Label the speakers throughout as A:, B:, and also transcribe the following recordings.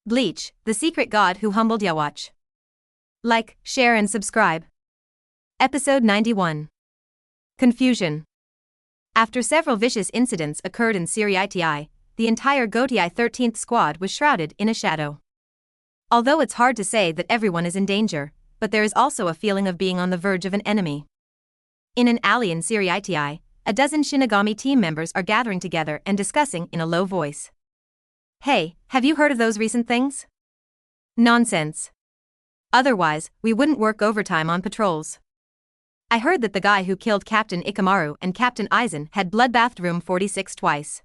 A: Bleach, the secret god who humbled Yhwach. Like, share and subscribe. Episode 91. Confusion. After several vicious incidents occurred in Genryūsai, the entire Gotei 13th squad was shrouded in a shadow. Although it's hard to say that everyone is in danger, but there is also a feeling of being on the verge of an enemy. In an alley in Genryūsai, a dozen Shinigami team members are gathering together and discussing in a low voice. Hey, have you heard of those recent things? Nonsense. Otherwise, we wouldn't work overtime on patrols. I heard that the guy who killed Captain Ikamaru and Captain Aizen had bloodbathed room 46 twice.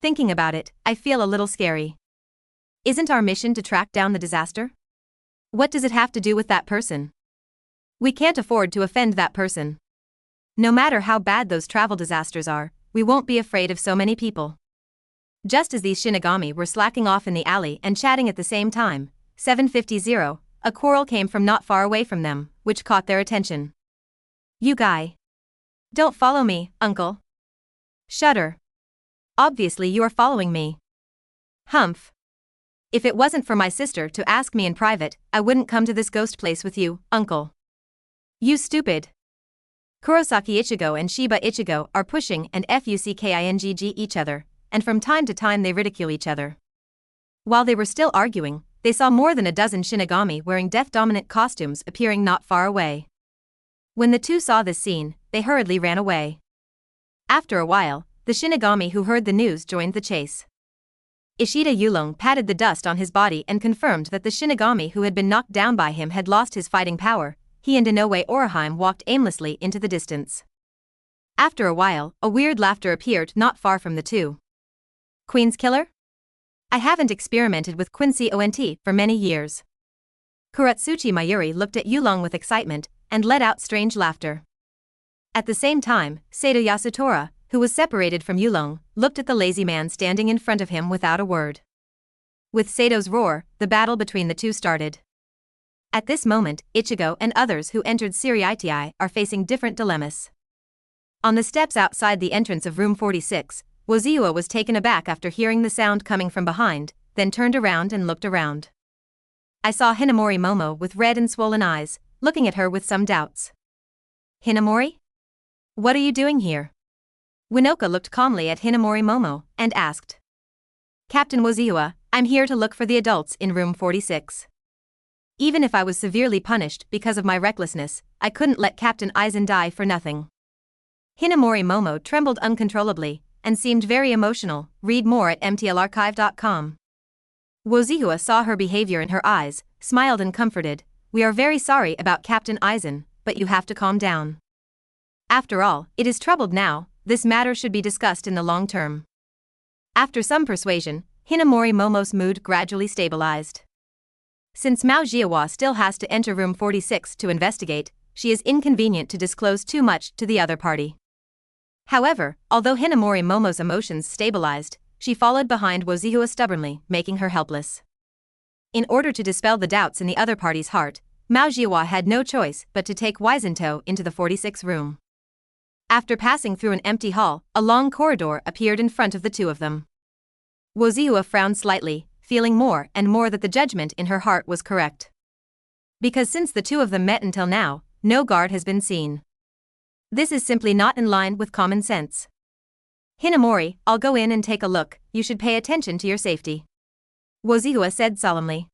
A: Thinking about it, I feel a little scary. Isn't our mission to track down the disaster? What does it have to do with that person? We can't afford to offend that person. No matter how bad those travel disasters are, we won't be afraid of so many people. Just as these Shinigami were slacking off in the alley and chatting at the same time, 750, a quarrel came from not far away from them, which caught their attention. You guy. Don't follow me, uncle. Shudder. Obviously you are following me. Humph. If it wasn't for my sister to ask me in private, I wouldn't come to this ghost place with you, uncle. You stupid. Kurosaki Ichigo and Shiba Ichigo are pushing and fucking each other, and from time to time they ridicule each other. While they were still arguing, they saw more than a dozen Shinigami wearing death-dominant costumes appearing not far away. When the two saw this scene, they hurriedly ran away. After a while, the Shinigami who heard the news joined the chase. Ishida Yulong patted the dust on his body and confirmed that the Shinigami who had been knocked down by him had lost his fighting power. He and Inoue Orihime walked aimlessly into the distance. After a while, a weird laughter appeared not far from the two. Queen's killer? I haven't experimented with Quincy ONT for many years. Kuratsuchi Mayuri looked at Yulong with excitement and let out strange laughter. At the same time, Sato Yasutora, who was separated from Yulong, looked at the lazy man standing in front of him without a word. With Sato's roar, the battle between the two started. At this moment, Ichigo and others who entered Genryūsai are facing different dilemmas. On the steps outside the entrance of room 46, Woziua was taken aback after hearing the sound coming from behind, then turned around and looked around. I saw Hinamori Momo with red and swollen eyes, looking at her with some doubts. Hinamori? What are you doing here? Winoka looked calmly at Hinamori Momo and asked. Captain Woziua, I'm here to look for the adults in room 46. Even if I was severely punished because of my recklessness, I couldn't let Captain Aizen die for nothing. Hinamori Momo trembled uncontrollably and seemed very emotional. Read more at mtlarchive.com. Woziua saw her behavior in her eyes, smiled and comforted. We are very sorry about Captain Aizen, but you have to calm down. After all, it is troubled now. This matter should be discussed in the long term. After some persuasion, Hinamori Momo's mood gradually stabilized. Since Mao Jiahua still has to enter room 46 to investigate, she is inconvenient to disclose too much to the other party. However, although Hinamori Momo's emotions stabilized, she followed behind Woziua stubbornly, making her helpless. In order to dispel the doubts in the other party's heart, Mao Jiahua had no choice but to take Waisanto into the 46 room. After passing through an empty hall, a long corridor appeared in front of the two of them. Woziua frowned slightly, feeling more and more that the judgment in her heart was correct. Because since the two of them met until now, no guard has been seen. This is simply not in line with common sense. Hinamori, I'll go in and take a look. You should pay attention to your safety. Woziua said solemnly.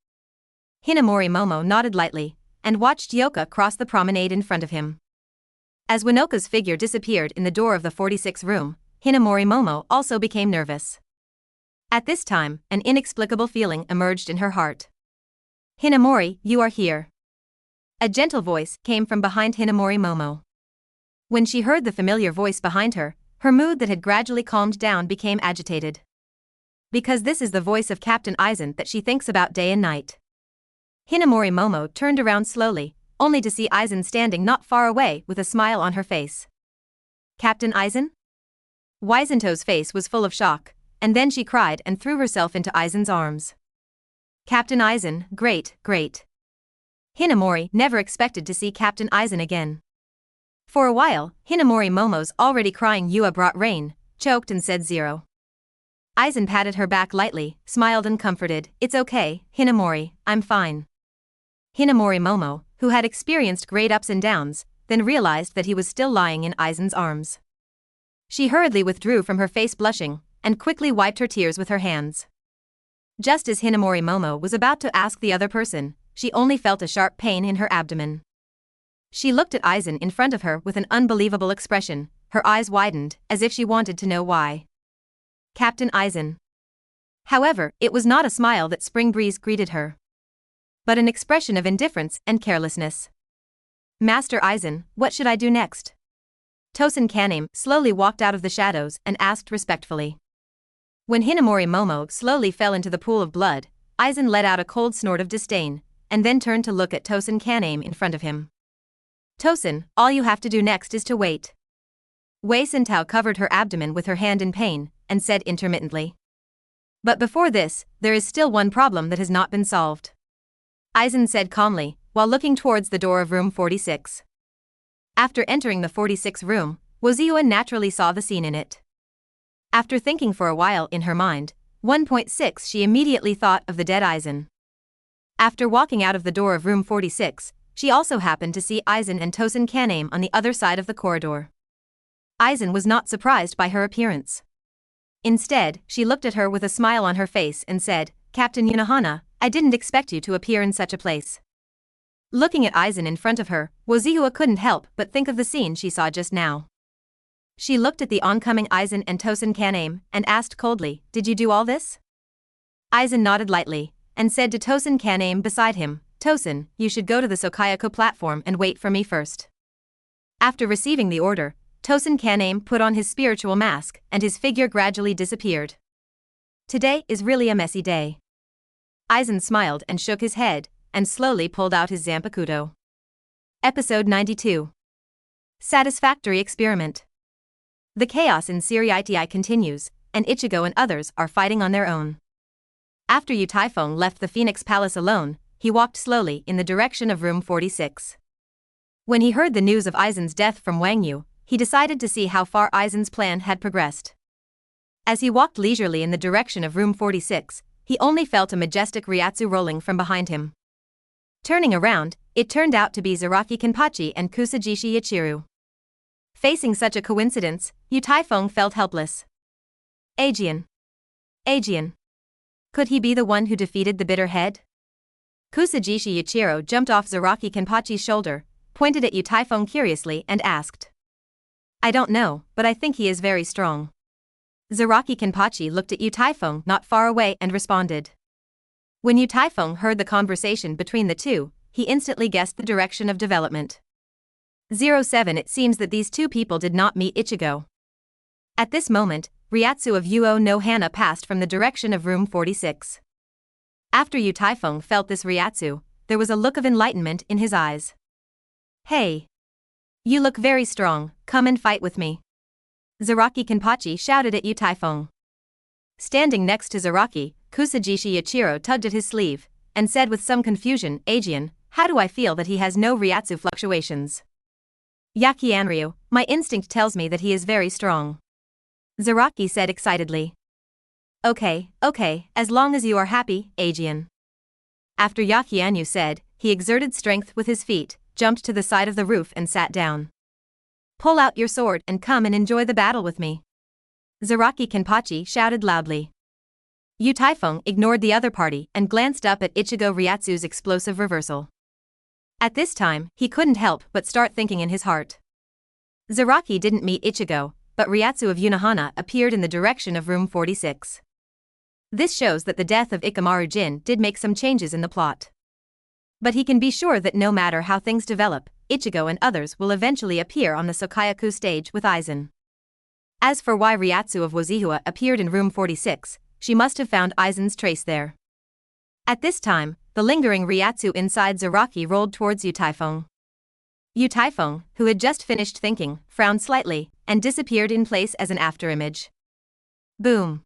A: Hinamori Momo nodded lightly and watched Yoka cross the promenade in front of him. As Winoka's figure disappeared in the door of the 46 room, Hinamori Momo also became nervous. At this time, an inexplicable feeling emerged in her heart. Hinamori, you are here. A gentle voice came from behind Hinamori Momo. When she heard the familiar voice behind her, her mood that had gradually calmed down became agitated. Because this is the voice of Captain Aizen that she thinks about day and night. Hinamori Momo turned around slowly, only to see Aizen standing not far away with a smile on her face. Captain Aizen? Waisanto's face was full of shock, and then she cried and threw herself into Aizen's arms. Captain Aizen, great, great. Hinamori never expected to see Captain Aizen again. For a while, Hinamori Momo's already crying Yua brought rain, choked and said zero. Aizen patted her back lightly, smiled and comforted. It's okay, Hinamori, I'm fine. Hinamori Momo, who had experienced great ups and downs, then realized that he was still lying in Aizen's arms. She hurriedly withdrew from her face blushing, and quickly wiped her tears with her hands. Just as Hinamori Momo was about to ask the other person, she only felt a sharp pain in her abdomen. She looked at Aizen in front of her with an unbelievable expression, her eyes widened, as if she wanted to know why. Captain Aizen. However, it was not a smile that Spring Breeze greeted her, but an expression of indifference and carelessness. Master Aizen, what should I do next? Tosen Kaname slowly walked out of the shadows and asked respectfully. When Hinamori Momo slowly fell into the pool of blood, Aizen let out a cold snort of disdain, and then turned to look at Tosen Kaname in front of him. Tosen, all you have to do next is to wait. Wei Sintao covered her abdomen with her hand in pain, and said intermittently. But before this, there is still one problem that has not been solved. Aizen said calmly, while looking towards the door of room 46. After entering the 46 room, Woziua naturally saw the scene in it. After thinking for a while in her mind, 1.6 she immediately thought of the dead Aizen. After walking out of the door of room 46, she also happened to see Aizen and Tosen Kaname on the other side of the corridor. Aizen was not surprised by her appearance. Instead, she looked at her with a smile on her face and said, Captain Unohana, I didn't expect you to appear in such a place. Looking at Aizen in front of her, Woziua couldn't help but think of the scene she saw just now. She looked at the oncoming Aizen and Tosen Kaname and asked coldly, did you do all this? Aizen nodded lightly, and said to Tosen Kaname beside him, Tosen, you should go to the Sōsuke platform and wait for me first. After receiving the order, Tosen Kaname put on his spiritual mask and his figure gradually disappeared. Today is really a messy day. Aizen smiled and shook his head, and slowly pulled out his Zanpakuto. Episode 92. Satisfactory Experiment. The chaos in Siriiti continues, and Ichigo and others are fighting on their own. After Yu Taifeng left the Phoenix Palace alone, he walked slowly in the direction of room 46. When he heard the news of Aizen's death from Wang Yu, he decided to see how far Aizen's plan had progressed. As he walked leisurely in the direction of room 46, he only felt a majestic Ryatsu rolling from behind him. Turning around, it turned out to be Zaraki Kenpachi and Kusajishi Yachiru. Facing such a coincidence, Yu Taifeng felt helpless. Aizen. Could he be the one who defeated the bitter head? Kusajishi Yachiru jumped off Zaraki Kenpachi's shoulder, pointed at Yu Taifeng curiously and asked. I don't know, but I think he is very strong. Zaraki Kenpachi looked at Yu Taifeng not far away and responded. When Yu Taifeng heard the conversation between the two, he instantly guessed the direction of development. 07 It seems that these two people did not meet Ichigo. At this moment, Ryatsu of Yuo no Hana passed from the direction of room 46. After Yu Taifeng felt this Ryatsu, there was a look of enlightenment in his eyes. Hey! You look very strong, come and fight with me. Zaraki Kenpachi shouted at Yu Taifeng. Standing next to Zaraki, Kusajishi Yachiru tugged at his sleeve, and said with some confusion, Aizen, how do I feel that he has no Ryatsu fluctuations? Yakianryu, my instinct tells me that he is very strong. Zaraki said excitedly. Okay, as long as you are happy, Aizen. After Yakianryu said, he exerted strength with his feet, jumped to the side of the roof and sat down. Pull out your sword and come and enjoy the battle with me. Zaraki Kenpachi shouted loudly. Yu Taifeng ignored the other party and glanced up at Ichigo Ryatsu's explosive reversal. At this time, he couldn't help but start thinking in his heart. Zaraki didn't meet Ichigo, but Ryatsu of Unohana appeared in the direction of room 46. This shows that the death of Ikamaru Jin did make some changes in the plot. But he can be sure that no matter how things develop, Ichigo and others will eventually appear on the Sōsuke stage with Aizen. As for why Ryatsu of Woziua appeared in room 46, she must have found Aizen's trace there. At this time, the lingering Ryatsu inside Zaraki rolled towards Yu Taifeng. Yu Taifeng, who had just finished thinking, frowned slightly, and disappeared in place as an afterimage. Boom.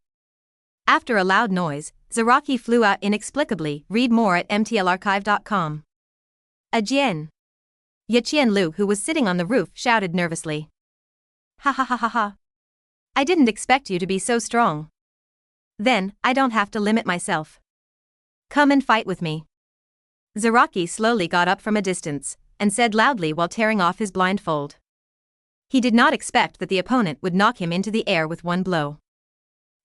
A: After a loud noise, Zaraki flew out inexplicably. Read more at mtlarchive.com. Aizen. Yaqian-Lu, who was sitting on the roof, shouted nervously. Ha ha ha ha ha. I didn't expect you to be so strong. Then, I don't have to limit myself. Come and fight with me. Zaraki slowly got up from a distance, and said loudly while tearing off his blindfold. He did not expect that the opponent would knock him into the air with one blow.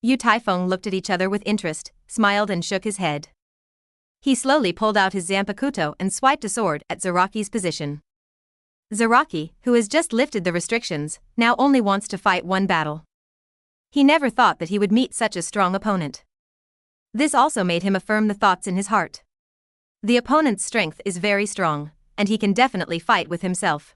A: Yu Taifeng looked at each other with interest, smiled and shook his head. He slowly pulled out his Zanpakuto and swiped a sword at Zaraki's position. Zaraki, who has just lifted the restrictions, now only wants to fight one battle. He never thought that he would meet such a strong opponent. This also made him affirm the thoughts in his heart. The opponent's strength is very strong, and he can definitely fight with himself.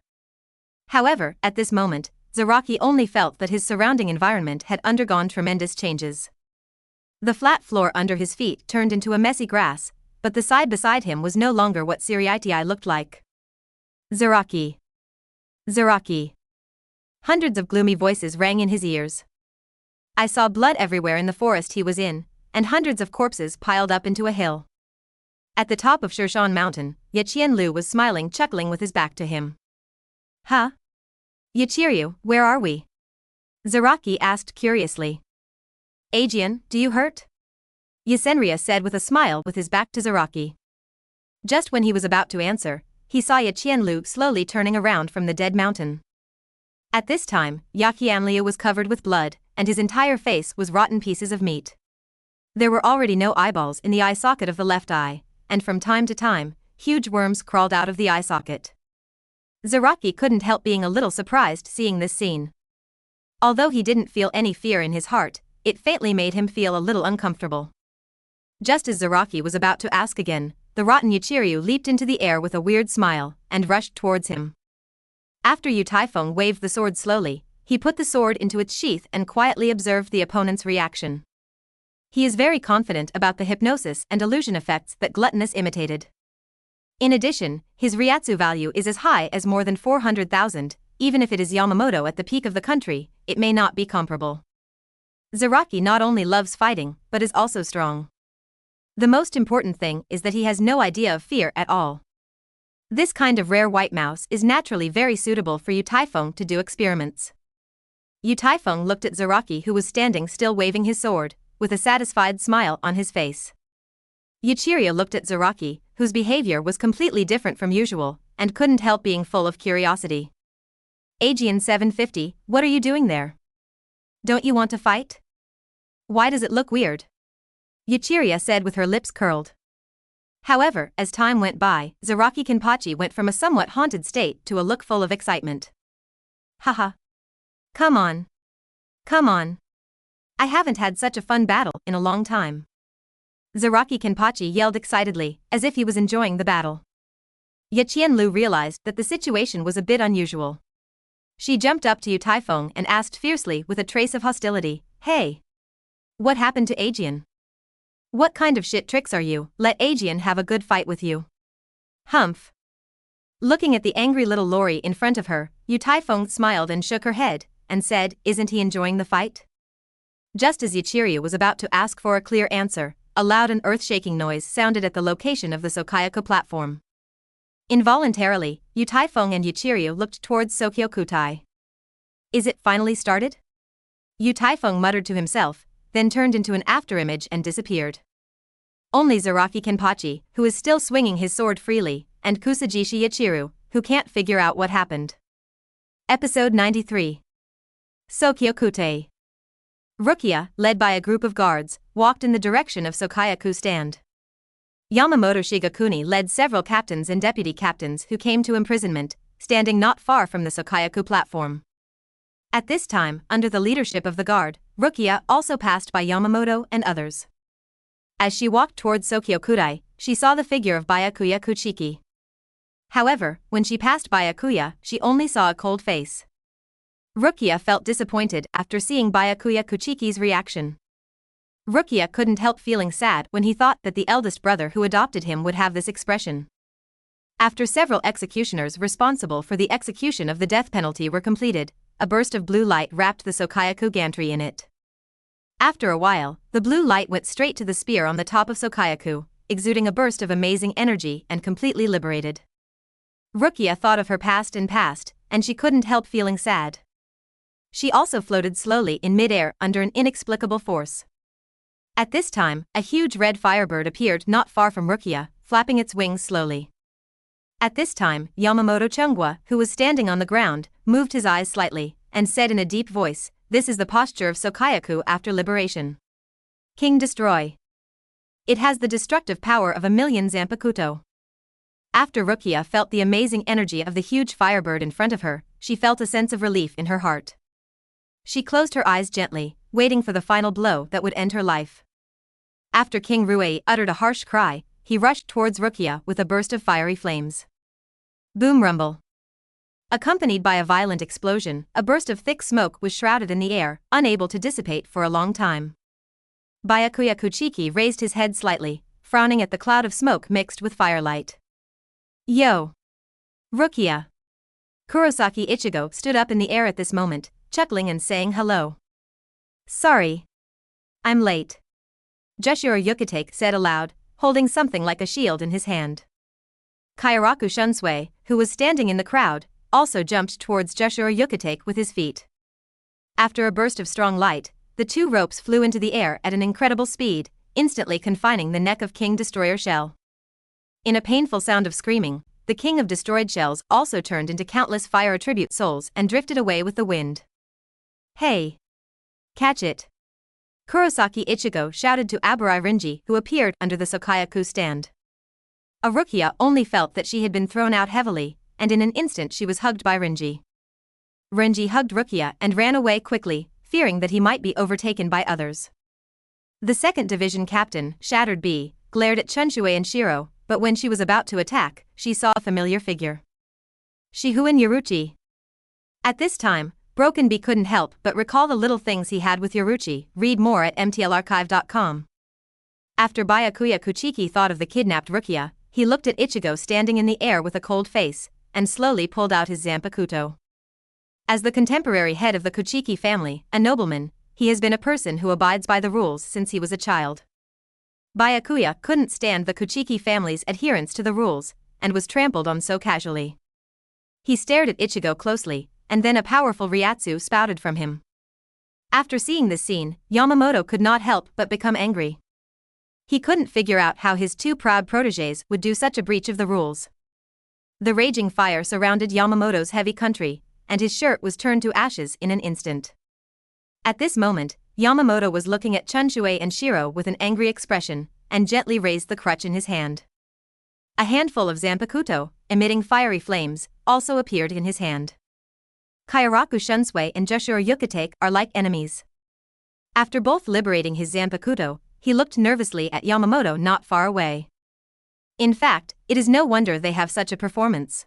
A: However, at this moment, Zaraki only felt that his surrounding environment had undergone tremendous changes. The flat floor under his feet turned into a messy grass, but the side beside him was no longer what Siriitii looked like. Zaraki. Zaraki. Hundreds of gloomy voices rang in his ears. I saw blood everywhere in the forest he was in, and hundreds of corpses piled up into a hill. At the top of Shirshan Mountain, Yaqian was smiling, chuckling with his back to him. Huh? Yachiryu, where are we? Zaraki asked curiously. Aizen, do you hurt? Yasenria said with a smile with his back to Zaraki. Just when he was about to answer, he saw Yaqian slowly turning around from the dead mountain. At this time, Yaqian was covered with blood, and his entire face was rotten pieces of meat. There were already no eyeballs in the eye socket of the left eye, and from time to time, huge worms crawled out of the eye socket. Zaraki couldn't help being a little surprised seeing this scene. Although he didn't feel any fear in his heart, it faintly made him feel a little uncomfortable. Just as Zaraki was about to ask again, the rotten Yachiryu leaped into the air with a weird smile, and rushed towards him. After Yu Taifeng waved the sword slowly, he put the sword into its sheath and quietly observed the opponent's reaction. He is very confident about the hypnosis and illusion effects that Gluttonous imitated. In addition, his Ryatsu value is as high as more than 400,000, even if it is Yamamoto at the peak of the country, it may not be comparable. Zaraki not only loves fighting, but is also strong. The most important thing is that he has no idea of fear at all. This kind of rare white mouse is naturally very suitable for Yu Taifeng to do experiments. Yu Taifeng looked at Zaraki, who was standing still waving his sword, with a satisfied smile on his face. Yachiryu looked at Zaraki, whose behavior was completely different from usual, and couldn't help being full of curiosity. Aizen 750, what are you doing there? Don't you want to fight? Why does it look weird? Yachiryu said with her lips curled. However, as time went by, Zaraki Kenpachi went from a somewhat haunted state to a look full of excitement. Haha. Come on. Come on. I haven't had such a fun battle in a long time. Zaraki Kenpachi yelled excitedly, as if he was enjoying the battle. Yaqian realized that the situation was a bit unusual. She jumped up to Yu Taifeng and asked fiercely with a trace of hostility, Hey! What happened to Aizen? What kind of shit tricks are you? Let Aizen have a good fight with you. Humph. Looking at the angry little lorry in front of her, Yu Taifeng smiled and shook her head, and said, Isn't he enjoying the fight? Just as Yachiryu was about to ask for a clear answer, a loud and earth-shaking noise sounded at the location of the Sōsuke platform. Involuntarily, Yu Taifeng and Yachiryu looked towards Sōsuke. Is it finally started? Yu Taifeng muttered to himself, then turned into an afterimage and disappeared. Only Zaraki Kenpachi, who is still swinging his sword freely, and Kusajishi Yachiryu, who can't figure out what happened. Episode 93. Sōsuke. Rukia, led by a group of guards, walked in the direction of Sōsuke stand. Yamamoto Shigakuni led several captains and deputy captains who came to imprisonment, standing not far from the Sōsuke platform. At this time, under the leadership of the guard, Rukia also passed by Yamamoto and others. As she walked towards Sōsuke, she saw the figure of Byakuya Kuchiki. However, when she passed Byakuya, she only saw a cold face. Rukia felt disappointed after seeing Byakuya Kuchiki's reaction. Rukia couldn't help feeling sad when he thought that the eldest brother who adopted him would have this expression. After several executioners responsible for the execution of the death penalty were completed, a burst of blue light wrapped the Sōsuke gantry in it. After a while, the blue light went straight to the spear on the top of Sōsuke, exuding a burst of amazing energy and completely liberated. Rukia thought of her past, and she couldn't help feeling sad. She also floated slowly in mid-air under an inexplicable force. At this time, a huge red firebird appeared not far from Rukia, flapping its wings slowly. At this time, Yamamoto Chungwa, who was standing on the ground, moved his eyes slightly, and said in a deep voice, "This is the posture of Sokayaku after liberation. King Destroy. It has the destructive power of 1,000,000 Zanpakuto." After Rukia felt the amazing energy of the huge firebird in front of her, she felt a sense of relief in her heart. She closed her eyes gently, waiting for the final blow that would end her life. After King Ruei uttered a harsh cry, he rushed towards Rukia with a burst of fiery flames. Boom rumble. Accompanied by a violent explosion, a burst of thick smoke was shrouded in the air, unable to dissipate for a long time. Byakuya Kuchiki raised his head slightly, frowning at the cloud of smoke mixed with firelight. Yo! Rukia! Kurosaki Ichigo stood up in the air at this moment, chuckling and saying hello. "Sorry. I'm late," Joshiro Yukitake said aloud, holding something like a shield in his hand. Kairaku Shunsui, who was standing in the crowd, also jumped towards Joshiro Yukitake with his feet. After a burst of strong light, the two ropes flew into the air at an incredible speed, instantly confining the neck of King Destroyer Shell. In a painful sound of screaming, the King of Destroyed Shells also turned into countless fire attribute souls and drifted away with the wind. "Hey! Catch it!" Kurosaki Ichigo shouted to Aburai Rinji, who appeared under the Sokayaku stand. Rukia only felt that she had been thrown out heavily, and in an instant she was hugged by Rinji. Rinji hugged Rukia and ran away quickly, fearing that he might be overtaken by others. The 2nd Division captain, Shattered B, glared at Chunshue and Shiro, but when she was about to attack, she saw a familiar figure. Shihuin Yoruchi. At this time, Broken B couldn't help but recall the little things he had with Yoruchi. Read more at mtlarchive.com. After Byakuya Kuchiki thought of the kidnapped Rukia, he looked at Ichigo standing in the air with a cold face, and slowly pulled out his Zanpakuto. As the contemporary head of the Kuchiki family, a nobleman, he has been a person who abides by the rules since he was a child. Byakuya couldn't stand the Kuchiki family's adherence to the rules, and was trampled on so casually. He stared at Ichigo closely, and then a powerful Ryatsu spouted from him. After seeing this scene, Yamamoto could not help but become angry. He couldn't figure out how his two proud protégés would do such a breach of the rules. The raging fire surrounded Yamamoto's heavy country, and his shirt was turned to ashes in an instant. At this moment, Yamamoto was looking at Chunshue and Shiro with an angry expression, and gently raised the crutch in his hand. A handful of Zanpakuto, emitting fiery flames, also appeared in his hand. Kairaku Shunsui and Joshiro Yukitake are like enemies. After both liberating his Zanpakuto, he looked nervously at Yamamoto not far away. In fact, it is no wonder they have such a performance.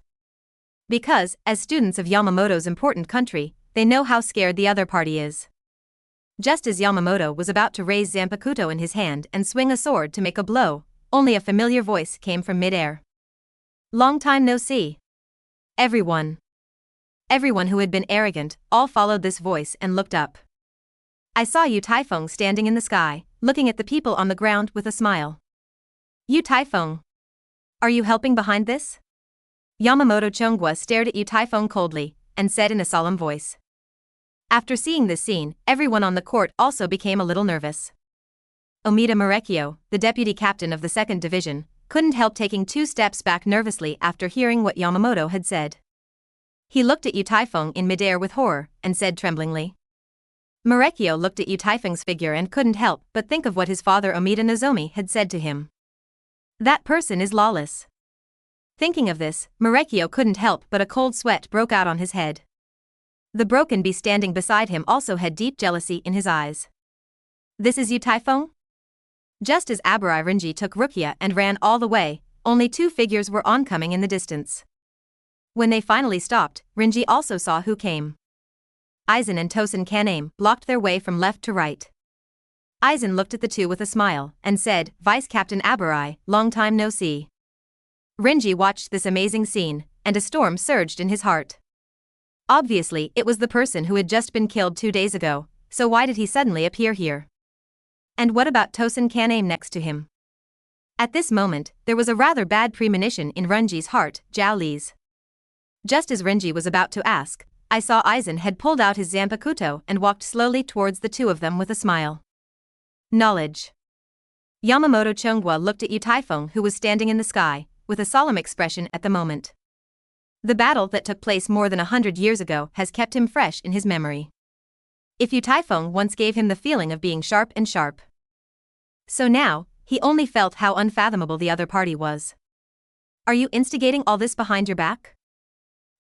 A: Because, as students of Yamamoto's important country, they know how scared the other party is. Just as Yamamoto was about to raise Zanpakuto in his hand and swing a sword to make a blow, only a familiar voice came from midair. "Long time no see." Everyone who had been arrogant, all followed this voice and looked up. I saw Yu Taifeng standing in the sky, looking at the people on the ground with a smile. "Yu Taifeng. Are you helping behind this?" Yamamoto Chungwa stared at Yu Taifeng coldly, and said in a solemn voice. After seeing this scene, everyone on the court also became a little nervous. Omida Murekyo, the deputy captain of the 2nd Division, couldn't help taking 2 steps back nervously after hearing what Yamamoto had said. He looked at Yu Taifeng in midair with horror, and said tremblingly. Murekyo looked at Yu Taifeng's figure and couldn't help but think of what his father Omida Nozomi had said to him. That person is lawless. Thinking of this, Murekyo couldn't help but a cold sweat broke out on his head. The Broken Bee standing beside him also had deep jealousy in his eyes. "This is Yu Taifeng?" Just as Aburai Rinji took Rukia and ran all the way, only 2 figures were oncoming in the distance. When they finally stopped, Rinji also saw who came. Aizen and Tosen Kaname blocked their way from left to right. Aizen looked at the two with a smile, and said, "Vice Captain Aburai, long time no see." Rinji watched this amazing scene, and a storm surged in his heart. Obviously, it was the person who had just been killed 2 days ago, so why did he suddenly appear here? And what about Tosen Kaname next to him? At this moment, there was a rather bad premonition in Rinji's heart, Zhao Li's. Just as Rinji was about to ask, I saw Aizen had pulled out his Zanpakuto and walked slowly towards the two of them with a smile. Knowledge. Yamamoto Chunghwa looked at Yu Taifeng, who was standing in the sky, with a solemn expression at the moment. The battle that took place more than 100 years ago has kept him fresh in his memory. If Yu Taifeng once gave him the feeling of being sharp and sharp, so now, he only felt how unfathomable the other party was. Are you instigating all this behind your back?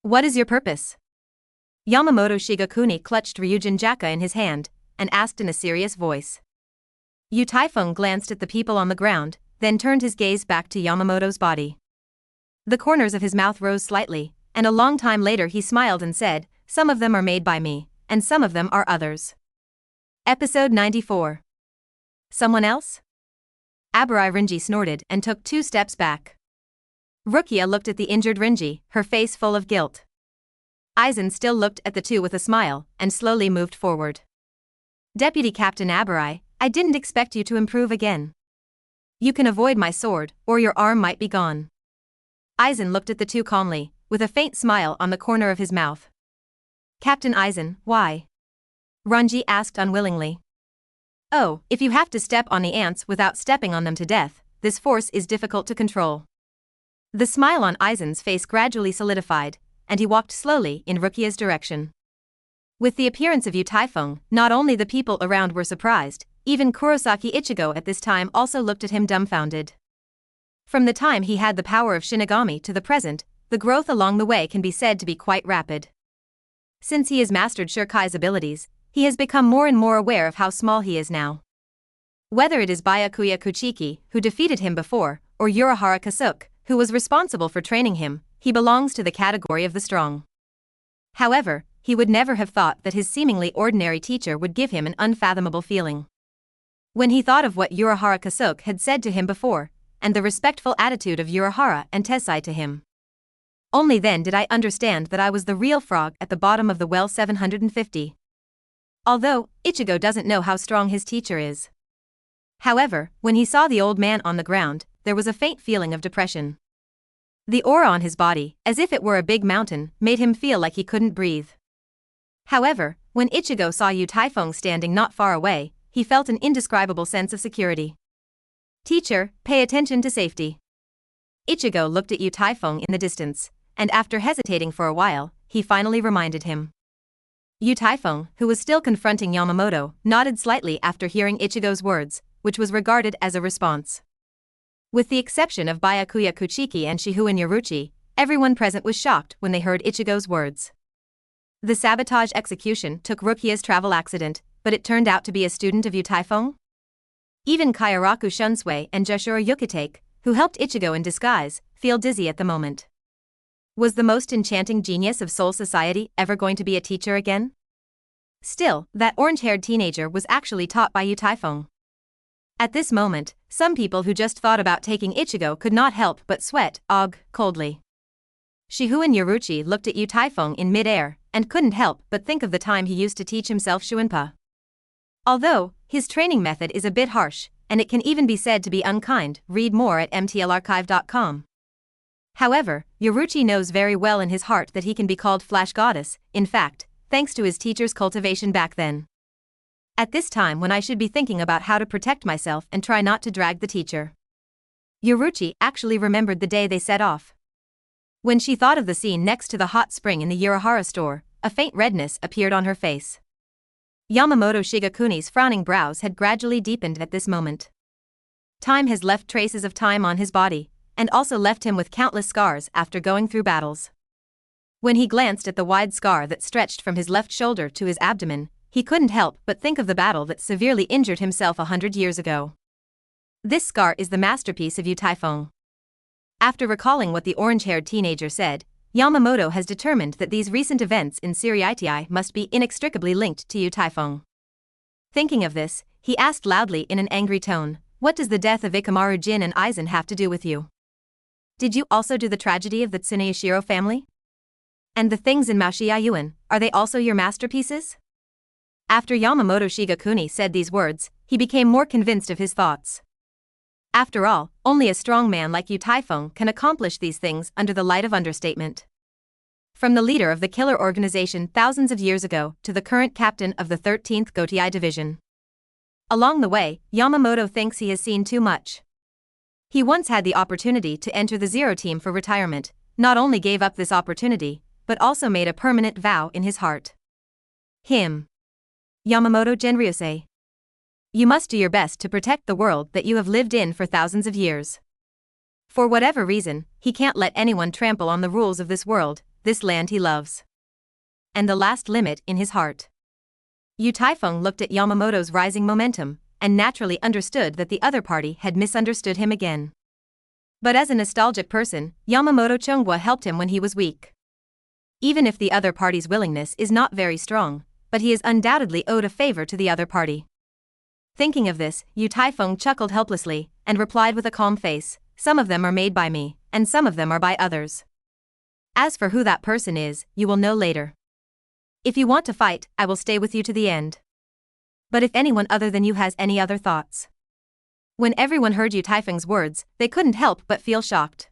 A: What is your purpose? Yamamoto Shigakuni clutched Ryujin Jaka in his hand, and asked in a serious voice. Yu Taifeng glanced at the people on the ground, then turned his gaze back to Yamamoto's body. The corners of his mouth rose slightly, and a long time later he smiled and said, "Some of them are made by me, and some of them are others." Episode 94. Someone else? Abarai Rinji snorted and took 2 steps back. Rukia looked at the injured Rinji, her face full of guilt. Aizen still looked at the two with a smile, and slowly moved forward. Deputy Captain Abarai, I didn't expect you to improve again. You can avoid my sword, or your arm might be gone. Aizen looked at the two calmly, with a faint smile on the corner of his mouth. Captain Aizen, why? Ranji asked unwillingly. Oh, if you have to step on the ants without stepping on them to death, this force is difficult to control. The smile on Aizen's face gradually solidified, and he walked slowly in Rukia's direction. With the appearance of Yu Taifeng, not only the people around were surprised, even Kurosaki Ichigo at this time also looked at him dumbfounded. From the time he had the power of Shinigami to the present, the growth along the way can be said to be quite rapid. Since he has mastered Shurikai's abilities, he has become more and more aware of how small he is now. Whether it is Byakuya Kuchiki, who defeated him before, or Urahara Kasuke, who was responsible for training him, he belongs to the category of the strong. However, he would never have thought that his seemingly ordinary teacher would give him an unfathomable feeling. When he thought of what Urahara Kasuke had said to him before, and the respectful attitude of Urahara and Tessai to him, only then did I understand that I was the real frog at the bottom of the well 750. Although, Ichigo doesn't know how strong his teacher is. However, when he saw the old man on the ground, there was a faint feeling of depression. The aura on his body, as if it were a big mountain, made him feel like he couldn't breathe. However, when Ichigo saw Yu Taifeng standing not far away, he felt an indescribable sense of security. Teacher, pay attention to safety. Ichigo looked at Yu Taifeng in the distance, and after hesitating for a while, he finally reminded him. Yu Taifeng, who was still confronting Yamamoto, nodded slightly after hearing Ichigo's words, which was regarded as a response. With the exception of Byakuya Kuchiki and Shihu and Yoruchi, everyone present was shocked when they heard Ichigo's words. The sabotage execution took Rukia's travel accident, but it turned out to be a student of Yu Taifeng? Even Kairaku Shunsui and Joshua Yukitake, who helped Ichigo in disguise, feel dizzy at the moment. Was the most enchanting genius of Soul Society ever going to be a teacher again? Still, that orange-haired teenager was actually taught by Yu Taifeng. At this moment, some people who just thought about taking Ichigo could not help but sweat, coldly. Shihu and Yoruchi looked at Yu Taifeng in mid-air, and couldn't help but think of the time he used to teach himself Shuinpa. Although, his training method is a bit harsh, and it can even be said to be unkind, read more at mtlarchive.com. However, Yoruchi knows very well in his heart that he can be called Flash Goddess, in fact, thanks to his teacher's cultivation back then. At this time when I should be thinking about how to protect myself and try not to drag the teacher. Yoruchi actually remembered the day they set off. When she thought of the scene next to the hot spring in the Urahara store, a faint redness appeared on her face. Yamamoto Shigakuni's frowning brows had gradually deepened at this moment. Time has left traces of time on his body, and also left him with countless scars after going through battles. When he glanced at the wide scar that stretched from his left shoulder to his abdomen, he couldn't help but think of the battle that severely injured himself 100 years ago. This scar is the masterpiece of Yu Taifeng. After recalling what the orange-haired teenager said, Yamamoto has determined that these recent events in Siriitai must be inextricably linked to Yu Taifeng. Thinking of this, he asked loudly in an angry tone, "What does the death of Ikamaru Jin and Aizen have to do with you? Did you also do the tragedy of the Tsuneyashiro family? And the things in Maoshiyayuan, are they also your masterpieces?" After Yamamoto Shigakuni said these words, he became more convinced of his thoughts. After all, only a strong man like Yu Taifeng can accomplish these things under the light of understatement. From the leader of the killer organization thousands of years ago to the current captain of the 13th Gotiei Division. Along the way, Yamamoto thinks he has seen too much. He once had the opportunity to enter the Zero Team for retirement, not only gave up this opportunity, but also made a permanent vow in his heart. Him. Yamamoto Genryūsai. You must do your best to protect the world that you have lived in for thousands of years. For whatever reason, he can't let anyone trample on the rules of this world, this land he loves. And the last limit in his heart. Yu Taifeng looked at Yamamoto's rising momentum, and naturally understood that the other party had misunderstood him again. But as a nostalgic person, Yamamoto Chungwa helped him when he was weak. Even if the other party's willingness is not very strong, but he is undoubtedly owed a favor to the other party. Thinking of this, Yu Taifeng chuckled helplessly, and replied with a calm face, "Some of them are made by me, and some of them are by others. As for who that person is, you will know later. If you want to fight, I will stay with you to the end. But if anyone other than you has any other thoughts." When everyone heard Yu Taifeng's words, they couldn't help but feel shocked.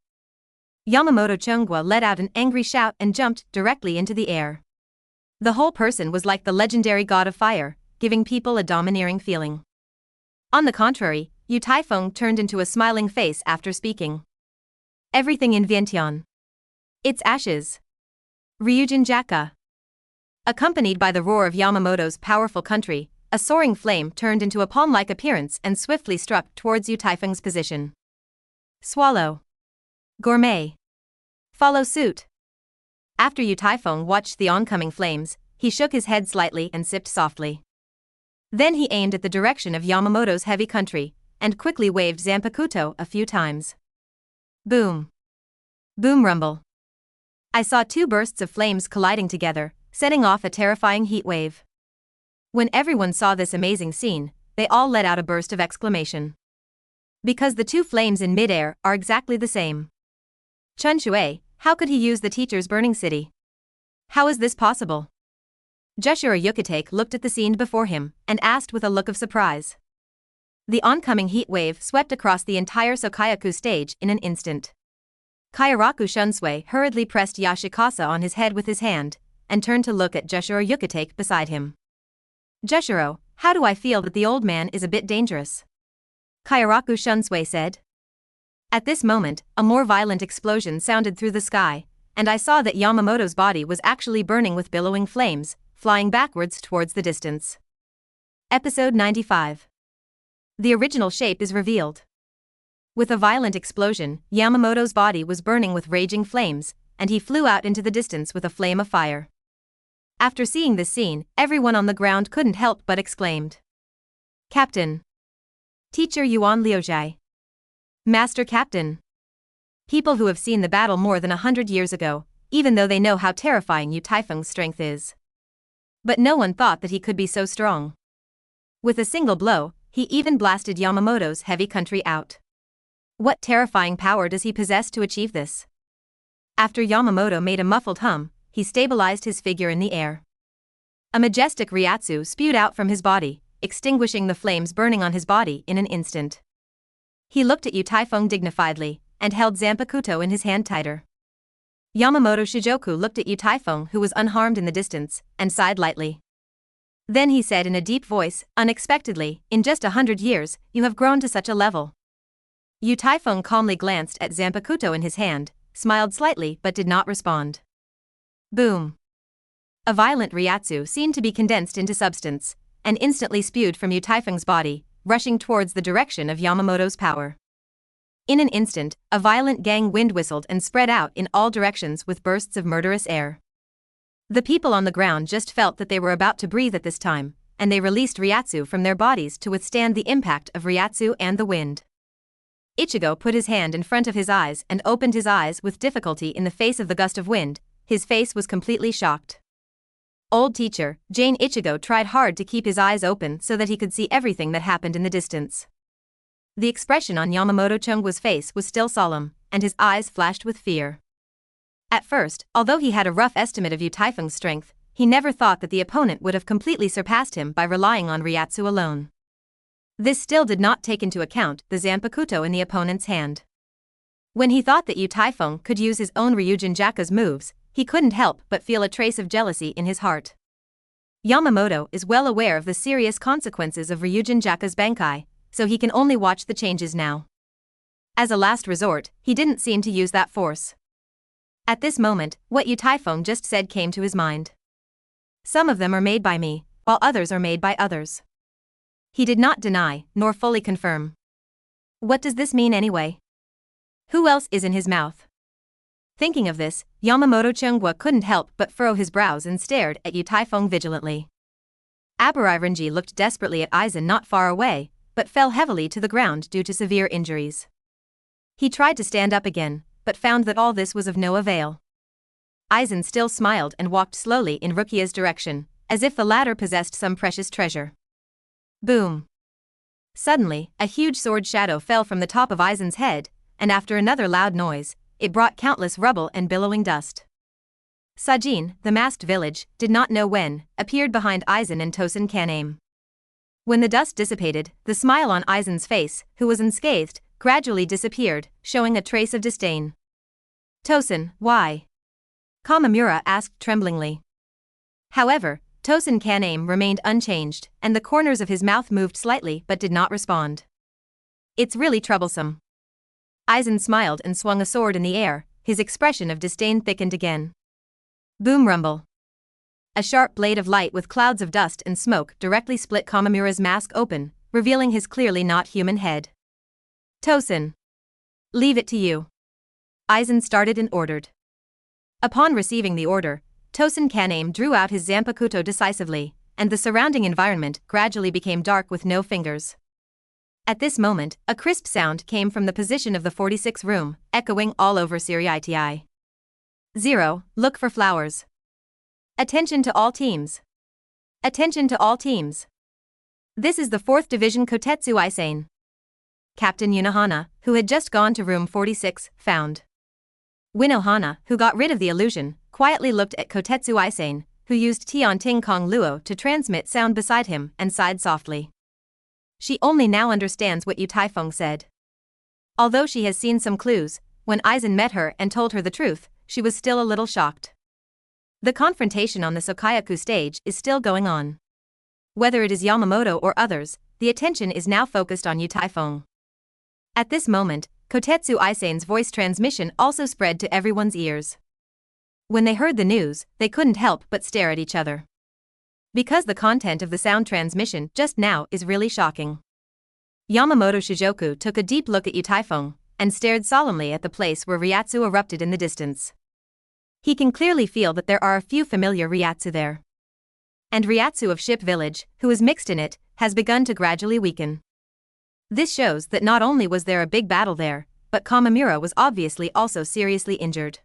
A: Yamamoto Chungwa let out an angry shout and jumped directly into the air. The whole person was like the legendary god of fire, giving people a domineering feeling. On the contrary, Yu Taifeng turned into a smiling face after speaking. Everything in Vientiane. Its ashes. Ryujin Jaka. Accompanied by the roar of Yamamoto's powerful country, a soaring flame turned into a palm-like appearance and swiftly struck towards Yu Taifeng's position. Swallow. Gourmet. Follow suit. After Yu Taifeng watched the oncoming flames, he shook his head slightly and sipped softly. Then he aimed at the direction of Yamamoto's heavy country, and quickly waved Zanpakuto a few times. Boom. Boom rumble. I saw two bursts of flames colliding together, setting off a terrifying heat wave. When everyone saw this amazing scene, they all let out a burst of exclamation. Because the two flames in midair are exactly the same. Chun Shui, how could he use the teacher's burning city? How is this possible? Joshua Yukitake looked at the scene before him and asked with a look of surprise. The oncoming heat wave swept across the entire Sokayaku stage in an instant. Kairaku Shunsui hurriedly pressed Yashikasa on his head with his hand, and turned to look at Joshua Yukitake beside him. Joshua, how do I feel that the old man is a bit dangerous? Kairaku Shunsui said. At this moment, a more violent explosion sounded through the sky, and I saw that Yamamoto's body was actually burning with billowing flames, flying backwards towards the distance. Episode 95. The original shape is revealed. With a violent explosion, Yamamoto's body was burning with raging flames, and he flew out into the distance with a flame of fire. After seeing this scene, everyone on the ground couldn't help but exclaimed. Captain. Teacher Yuan Liuzhai. Master Captain. People who have seen the battle more than 100 years ago, even though they know how terrifying Yu Taifeng's strength is. But no one thought that he could be so strong. With a single blow, he even blasted Yamamoto's heavy country out. What terrifying power does he possess to achieve this? After Yamamoto made a muffled hum, he stabilized his figure in the air. A majestic Ryatsu spewed out from his body, extinguishing the flames burning on his body in an instant. He looked at Yu Taifeng dignifiedly, and held Zanpakuto in his hand tighter. Yamamoto Shijoku looked at Yu Taifeng, who was unharmed in the distance, and sighed lightly. Then he said in a deep voice, unexpectedly, in just 100 years, you have grown to such a level. Yu Taifeng calmly glanced at Zanpakuto in his hand, smiled slightly but did not respond. Boom. A violent Ryatsu seemed to be condensed into substance, and instantly spewed from Yu Taifeng's body, rushing towards the direction of Yamamoto's power. In an instant, a violent gang wind whistled and spread out in all directions with bursts of murderous air. The people on the ground just felt that they were about to breathe at this time, and they released Ryatsu from their bodies to withstand the impact of Ryatsu and the wind. Ichigo put his hand in front of his eyes and opened his eyes with difficulty in the face of the gust of wind. His face was completely shocked. Old teacher, Jane Ichigo tried hard to keep his eyes open so that he could see everything that happened in the distance. The expression on Yamamoto Chungwa's face was still solemn, and his eyes flashed with fear. At first, although he had a rough estimate of Yu Taifeng's strength, he never thought that the opponent would have completely surpassed him by relying on Ryatsu alone. This still did not take into account the Zanpakuto in the opponent's hand. When he thought that Yu Taifeng could use his own Ryujin Jaka's moves, he couldn't help but feel a trace of jealousy in his heart. Yamamoto is well aware of the serious consequences of Ryujin Jaka's Bankai, so he can only watch the changes now. As a last resort, he didn't seem to use that force. At this moment, what Yu Taifeng just said came to his mind. Some of them are made by me, while others are made by others. He did not deny, nor fully confirm. What does this mean anyway? Who else is in his mouth? Thinking of this, Yamamoto Chungwa couldn't help but furrow his brows and stared at Yu Taifeng vigilantly. Abaririnji looked desperately at Aizen not far away, but fell heavily to the ground due to severe injuries. He tried to stand up again, but found that all this was of no avail. Aizen still smiled and walked slowly in Rukia's direction, as if the latter possessed some precious treasure. Boom! Suddenly, a huge sword shadow fell from the top of Aizen's head, and after another loud noise, it brought countless rubble and billowing dust. Sajin, the masked village, did not know when, appeared behind Aizen and Tosen Kaname. When the dust dissipated, the smile on Aizen's face, who was unscathed, gradually disappeared, showing a trace of disdain. Tosen, why? Kamamura asked tremblingly. However, Tosen Kaname remained unchanged, and the corners of his mouth moved slightly but did not respond. It's really troublesome. Aizen smiled and swung a sword in the air, his expression of disdain thickened again. Boom rumble. A sharp blade of light with clouds of dust and smoke directly split Kamamura's mask open, revealing his clearly not human head. Tosen. Leave it to you. Aizen started and ordered. Upon receiving the order, Tosen Kaname drew out his Zanpakuto decisively, and the surrounding environment gradually became dark with no fingers. At this moment, a crisp sound came from the position of the 46th room, echoing all over Siriiti. 0. Look for flowers. Attention to all teams. Attention to all teams. This is the 4th Division Kotetsu Aizen. Captain Unohana, who had just gone to room 46, found. Winohana, who got rid of the illusion, quietly looked at Kotetsu Aizen, who used Tian Ting Kong Luo to transmit sound beside him, and sighed softly. She only now understands what Yu Taifeng said. Although she has seen some clues, when Aizen met her and told her the truth, she was still a little shocked. The confrontation on the Sokayaku stage is still going on. Whether it is Yamamoto or others, the attention is now focused on Yu Taifeng. At this moment, Kotetsu Aizen's voice transmission also spread to everyone's ears. When they heard the news, they couldn't help but stare at each other. Because the content of the sound transmission just now is really shocking. Yamamoto Shijoku took a deep look at Yu Taifeng, and stared solemnly at the place where Ryatsu erupted in the distance. He can clearly feel that there are a few familiar Ryatsu there. And Ryatsu of Ship Village, who is mixed in it, has begun to gradually weaken. This shows that not only was there a big battle there, but Kamamura was obviously also seriously injured.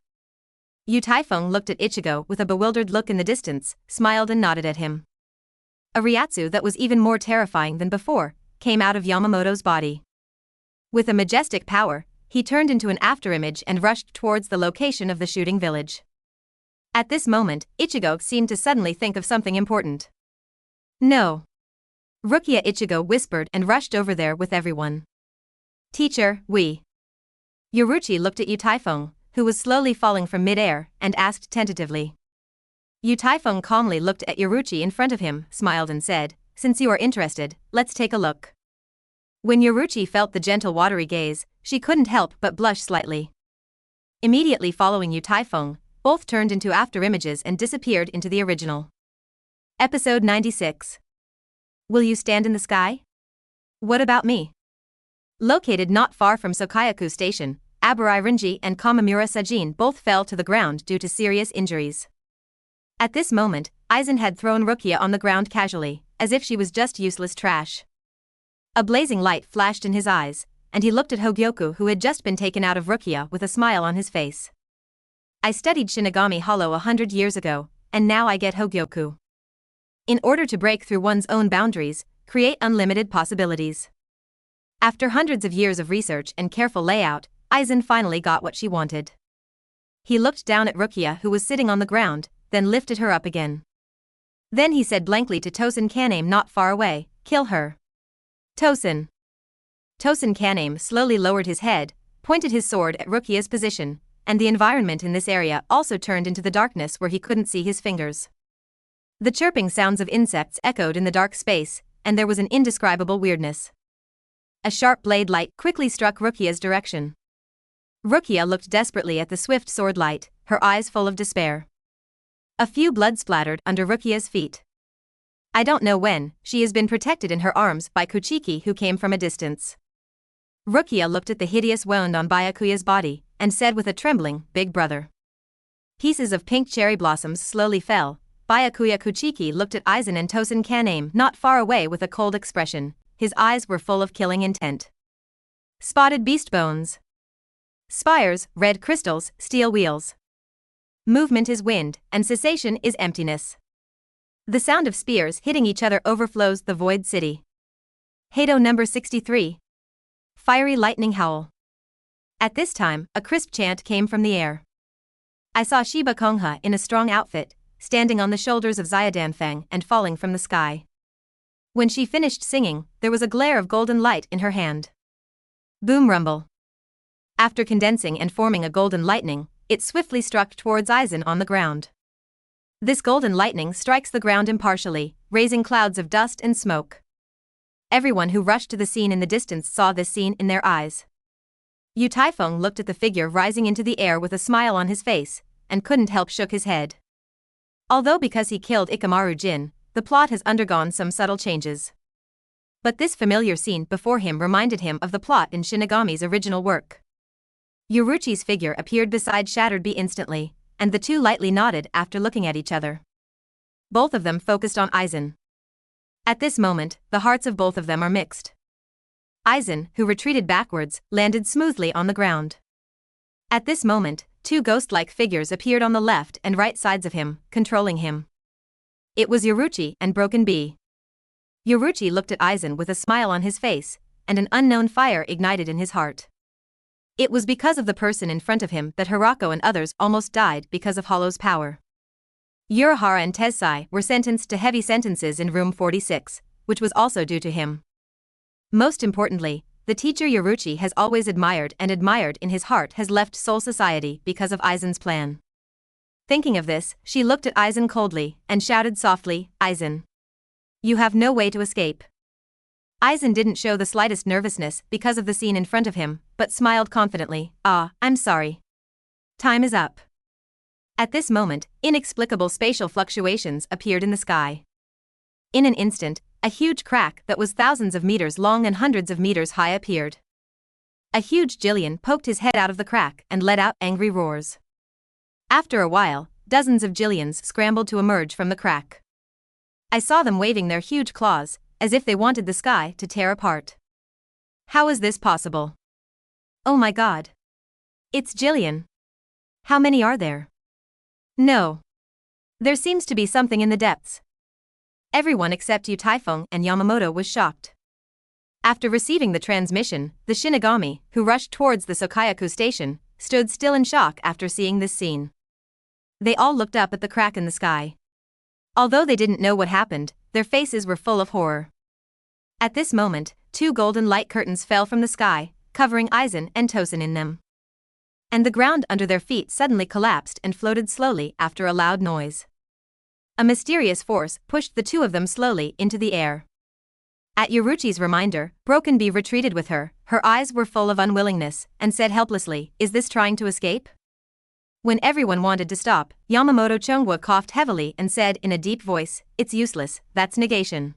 A: Yu Taifeng looked at Ichigo with a bewildered look in the distance, smiled and nodded at him. A Ryatsu that was even more terrifying than before came out of Yamamoto's body. With a majestic power, he turned into an afterimage and rushed towards the location of the shooting village. At this moment, Ichigo seemed to suddenly think of something important. No. Rukia Ichigo whispered and rushed over there with everyone. Teacher, we. Yoruchi looked at Yu Taifeng, who was slowly falling from mid-air, and asked tentatively. Yu Taifeng calmly looked at Yoruchi in front of him, smiled and said, since you are interested, let's take a look. When Yoruchi felt the gentle watery gaze, she couldn't help but blush slightly. Immediately following Yu Taifeng, both turned into afterimages and disappeared into the original. Episode 96. Will you stand in the sky? What about me? Located not far from Sokayaku Station, Abaririnji and Kamamura Sajin both fell to the ground due to serious injuries. At this moment, Aizen had thrown Rukia on the ground casually, as if she was just useless trash. A blazing light flashed in his eyes, and he looked at Hogyoku, who had just been taken out of Rukia, with a smile on his face. I studied Shinigami Hollow 100 years ago, and now I get Hogyoku. In order to break through one's own boundaries, create unlimited possibilities. After hundreds of years of research and careful layout, Aizen finally got what she wanted. He looked down at Rukia, who was sitting on the ground, then lifted her up again. Then he said blankly to Tosen Kaname not far away, kill her. Tosen. Tosen Kaname slowly lowered his head, pointed his sword at Rukia's position, and the environment in this area also turned into the darkness where he couldn't see his fingers. The chirping sounds of insects echoed in the dark space, and there was an indescribable weirdness. A sharp blade light quickly struck Rukia's direction. Rukia looked desperately at the swift sword light, her eyes full of despair. A few blood splattered under Rukia's feet. I don't know when, she has been protected in her arms by Kuchiki, who came from a distance. Rukia looked at the hideous wound on Byakuya's body, and said with a trembling, "Big brother." Pieces of pink cherry blossoms slowly fell. Byakuya Kuchiki looked at Aizen and Tosen Kaname not far away with a cold expression. His eyes were full of killing intent. Spotted beast bones. Spires, red crystals, steel wheels. Movement is wind, and cessation is emptiness. The sound of spears hitting each other overflows the void city. Heido number 63. Fiery lightning howl. At this time, a crisp chant came from the air. I saw Shiba Kongha in a strong outfit, standing on the shoulders of Xiaodanfeng and falling from the sky. When she finished singing, there was a glare of golden light in her hand. Boom rumble. After condensing and forming a golden lightning, it swiftly struck towards Aizen on the ground. This golden lightning strikes the ground impartially, raising clouds of dust and smoke. Everyone who rushed to the scene in the distance saw this scene in their eyes. Yu Taifeng looked at the figure rising into the air with a smile on his face, and couldn't help shook his head. Although because he killed Ikamaru Jin, the plot has undergone some subtle changes. But this familiar scene before him reminded him of the plot in Shinigami's original work. Yoruichi's figure appeared beside Shattered Bee instantly, and the two lightly nodded after looking at each other. Both of them focused on Aizen. At this moment, the hearts of both of them are mixed. Aizen, who retreated backwards, landed smoothly on the ground. At this moment, two ghost-like figures appeared on the left and right sides of him, controlling him. It was Yoruichi and Broken Bee. Yoruichi looked at Aizen with a smile on his face, and an unknown fire ignited in his heart. It was because of the person in front of him that Hirako and others almost died because of Hollow's power. Urahara and Tessai were sentenced to heavy sentences in room 46, which was also due to him. Most importantly, the teacher Yoruichi has always admired and admired in his heart has left Soul Society because of Aizen's plan. Thinking of this, she looked at Aizen coldly and shouted softly, "Aizen, you have no way to escape." Aizen didn't show the slightest nervousness because of the scene in front of him, but smiled confidently, I'm sorry. Time is up." At this moment, inexplicable spatial fluctuations appeared in the sky. In an instant, a huge crack that was thousands of meters long and hundreds of meters high appeared. A huge Jillian poked his head out of the crack and let out angry roars. After a while, dozens of Jillians scrambled to emerge from the crack. I saw them waving their huge claws, as if they wanted the sky to tear apart. How is this possible? Oh my god. It's Jillian. How many are there? No. There seems to be something in the depths. Everyone except Yu Taifeng and Yamamoto was shocked. After receiving the transmission, the Shinigami, who rushed towards the Sokayaku station, stood still in shock after seeing this scene. They all looked up at the crack in the sky. Although they didn't know what happened, their faces were full of horror. At this moment, two golden light curtains fell from the sky, covering Aizen and Tosen in them. And the ground under their feet suddenly collapsed and floated slowly after a loud noise. A mysterious force pushed the two of them slowly into the air. At Yoruichi's reminder, Broken Bee retreated with her. Her eyes were full of unwillingness, and said helplessly, "Is this trying to escape?" When everyone wanted to stop, Yamamoto Chungwa coughed heavily and said in a deep voice, "It's useless, that's negation.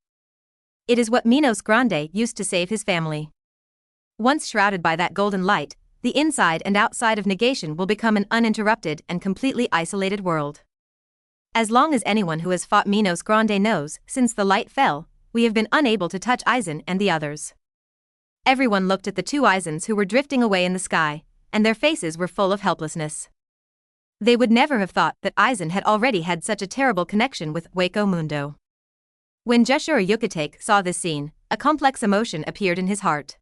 A: It is what Minos Grande used to save his family. Once shrouded by that golden light, the inside and outside of negation will become an uninterrupted and completely isolated world. As long as anyone who has fought Minos Grande knows, since the light fell, we have been unable to touch Aizen and the others." Everyone looked at the two Aizens who were drifting away in the sky, and their faces were full of helplessness. They would never have thought that Aizen had already had such a terrible connection with Hueco Mundo. When Jushura Yukatake saw this scene, a complex emotion appeared in his heart.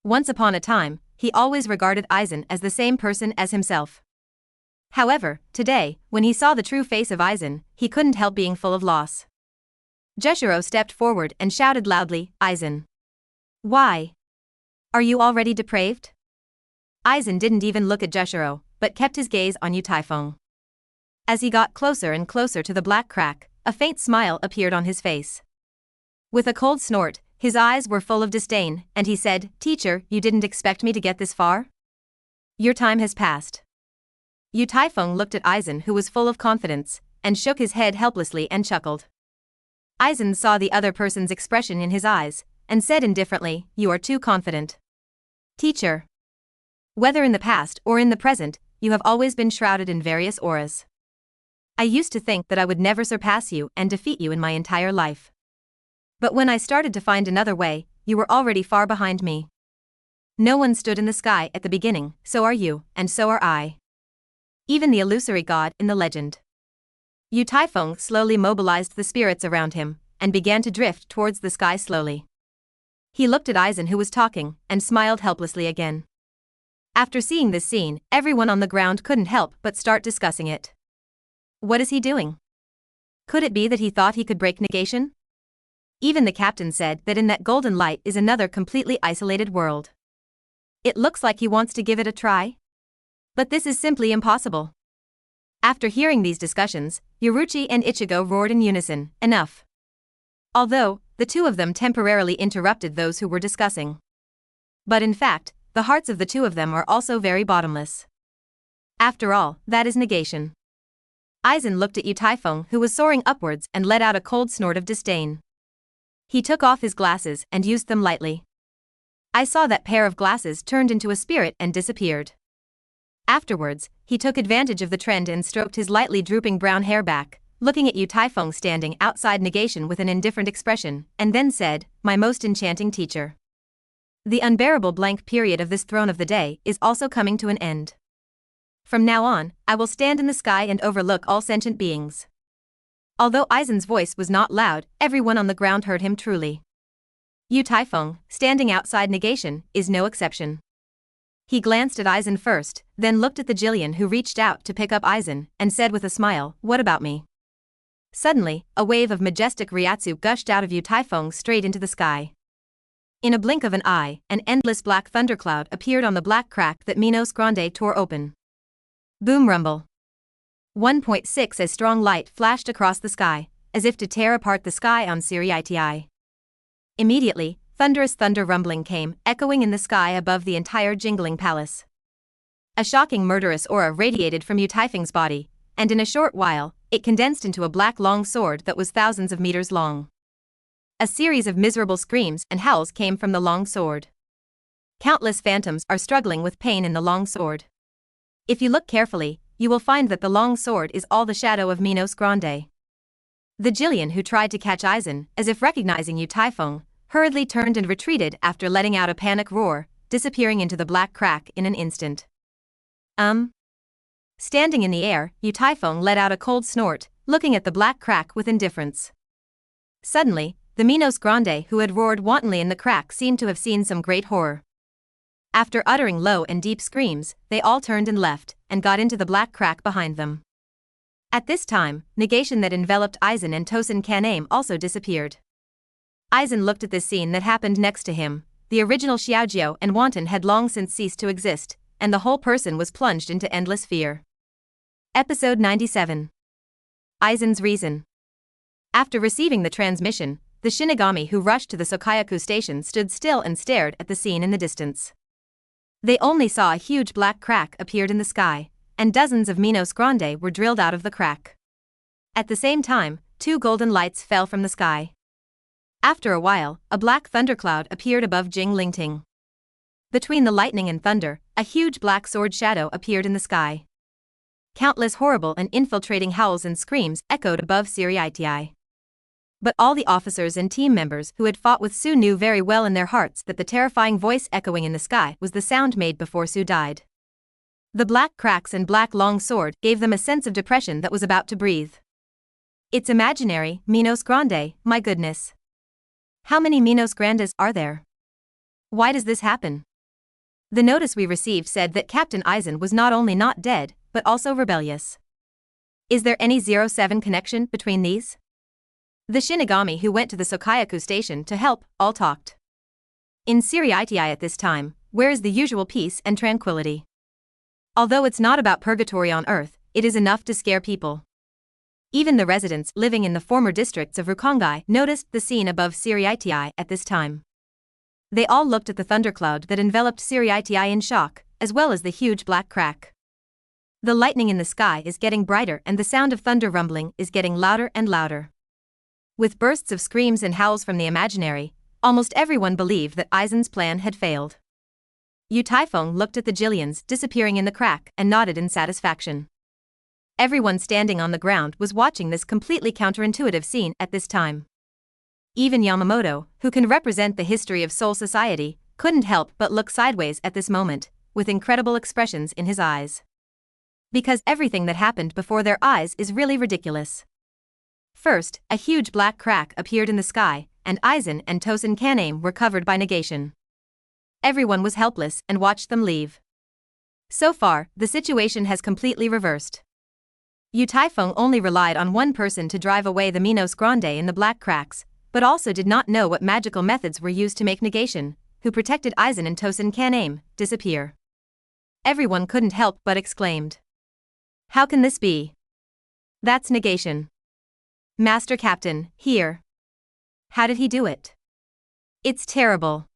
A: Once upon a time, he always regarded Aizen as the same person as himself. However, today, when he saw the true face of Aizen, he couldn't help being full of loss. Jushiro stepped forward and shouted loudly, "Aizen. Why? Are you already depraved?" Aizen didn't even look at Jushiro, but kept his gaze on Yu Taifeng. As he got closer and closer to the black crack, a faint smile appeared on his face. With a cold snort, his eyes were full of disdain, and he said, "Teacher, you didn't expect me to get this far? Your time has passed." Yu Taifeng looked at Aizen, who was full of confidence, and shook his head helplessly and chuckled. Aizen saw the other person's expression in his eyes, and said indifferently, "You are too confident. Teacher. Whether in the past or in the present, you have always been shrouded in various auras. I used to think that I would never surpass you and defeat you in my entire life. But when I started to find another way, you were already far behind me. No one stood in the sky at the beginning, so are you, and so are I. Even the illusory god in the legend." Yu Taifeng slowly mobilized the spirits around him, and began to drift towards the sky slowly. He looked at Aizen, who was talking, and smiled helplessly again. After seeing this scene, everyone on the ground couldn't help but start discussing it. What is he doing? Could it be that he thought he could break negation? Even the captain said that in that golden light is another completely isolated world. It looks like he wants to give it a try. But this is simply impossible. After hearing these discussions, Yoruichi and Ichigo roared in unison, "Enough!" Although, the two of them temporarily interrupted those who were discussing. But in fact, the hearts of the two of them are also very bottomless. After all, that is negation. Aizen looked at Yu Taifeng, who was soaring upwards, and let out a cold snort of disdain. He took off his glasses and used them lightly. I saw that pair of glasses turned into a spirit and disappeared. Afterwards, he took advantage of the trend and stroked his lightly drooping brown hair back, looking at Yu Taifeng standing outside negation with an indifferent expression, and then said, "My most enchanting teacher. The unbearable blank period of this throne of the day is also coming to an end. From now on, I will stand in the sky and overlook all sentient beings." Although Aizen's voice was not loud, everyone on the ground heard him truly. Yu Taifeng, standing outside negation, is no exception. He glanced at Aizen first, then looked at the Jillian, who reached out to pick up Aizen, and said with a smile, "What about me?" Suddenly, a wave of majestic Ryatsu gushed out of Yu Taifeng straight into the sky. In a blink of an eye, an endless black thundercloud appeared on the black crack that Minos Grande tore open. Boom rumble. 1.6 As strong light flashed across the sky, as if to tear apart the sky on Siriiti. Immediately, thunderous thunder rumbling came, echoing in the sky above the entire jingling palace. A shocking murderous aura radiated from Yu Taifeng's body, and in a short while, it condensed into a black long sword that was thousands of meters long. A series of miserable screams and howls came from the long sword. Countless phantoms are struggling with pain in the long sword. If you look carefully, you will find that the long sword is all the shadow of Minos Grande. The Jillian, who tried to catch Aizen, as if recognizing Yu Taifeng, hurriedly turned and retreated after letting out a panic roar, disappearing into the black crack in an instant. Standing in the air, Yu Taifeng let out a cold snort, looking at the black crack with indifference. Suddenly, the Minos Grande who had roared wantonly in the crack seemed to have seen some great horror. After uttering low and deep screams, they all turned and left, and got into the black crack behind them. At this time, negation that enveloped Aizen and Tosen Kaname also disappeared. Aizen looked at this scene that happened next to him. The original Xiaojiao and Wanton had long since ceased to exist, and the whole person was plunged into endless fear. Episode 97. Aizen's Reason. After receiving the transmission, the Shinigami who rushed to the Sokayaku station stood still and stared at the scene in the distance. They only saw a huge black crack appeared in the sky, and dozens of Minos Grande were drilled out of the crack. At the same time, 2 golden lights fell from the sky. After a while, a black thundercloud appeared above Jing Lingting. Between the lightning and thunder, a huge black sword shadow appeared in the sky. Countless horrible and infiltrating howls and screams echoed above Siriiti. But all the officers and team members who had fought with Su knew very well in their hearts that the terrifying voice echoing in the sky was the sound made before Su died. The black cracks and black long sword gave them a sense of depression that was about to breathe. It's imaginary, Minos Grande, my goodness. How many Minos Grandes are there? Why does this happen? The notice we received said that Captain Aizen was not only not dead, but also rebellious. Is there any 07 connection between these? The Shinigami who went to the Sokayaku station to help, all talked. In Siriiti at this time, where is the usual peace and tranquility? Although it's not about purgatory on earth, it is enough to scare people. Even the residents living in the former districts of Rukongai noticed the scene above Siriiti at this time. They all looked at the thundercloud that enveloped Siriiti in shock, as well as the huge black crack. The lightning in the sky is getting brighter and the sound of thunder rumbling is getting louder and louder. With bursts of screams and howls from the imaginary, almost everyone believed that Aizen's plan had failed. Yu Taifeng looked at the Jillians disappearing in the crack and nodded in satisfaction. Everyone standing on the ground was watching this completely counterintuitive scene at this time. Even Yamamoto, who can represent the history of Soul Society, couldn't help but look sideways at this moment, with incredible expressions in his eyes. Because everything that happened before their eyes is really ridiculous. First, a huge black crack appeared in the sky, and Aizen and Tosen Kaname were covered by negation. Everyone was helpless and watched them leave. So far, the situation has completely reversed. Yu Taifeng only relied on one person to drive away the Minos Grande in the black cracks, but also did not know what magical methods were used to make negation, who protected Aizen and Tosen Kaname, disappear. Everyone couldn't help but exclaimed. How can this be? That's negation. Master Captain, here. How did he do it? It's terrible.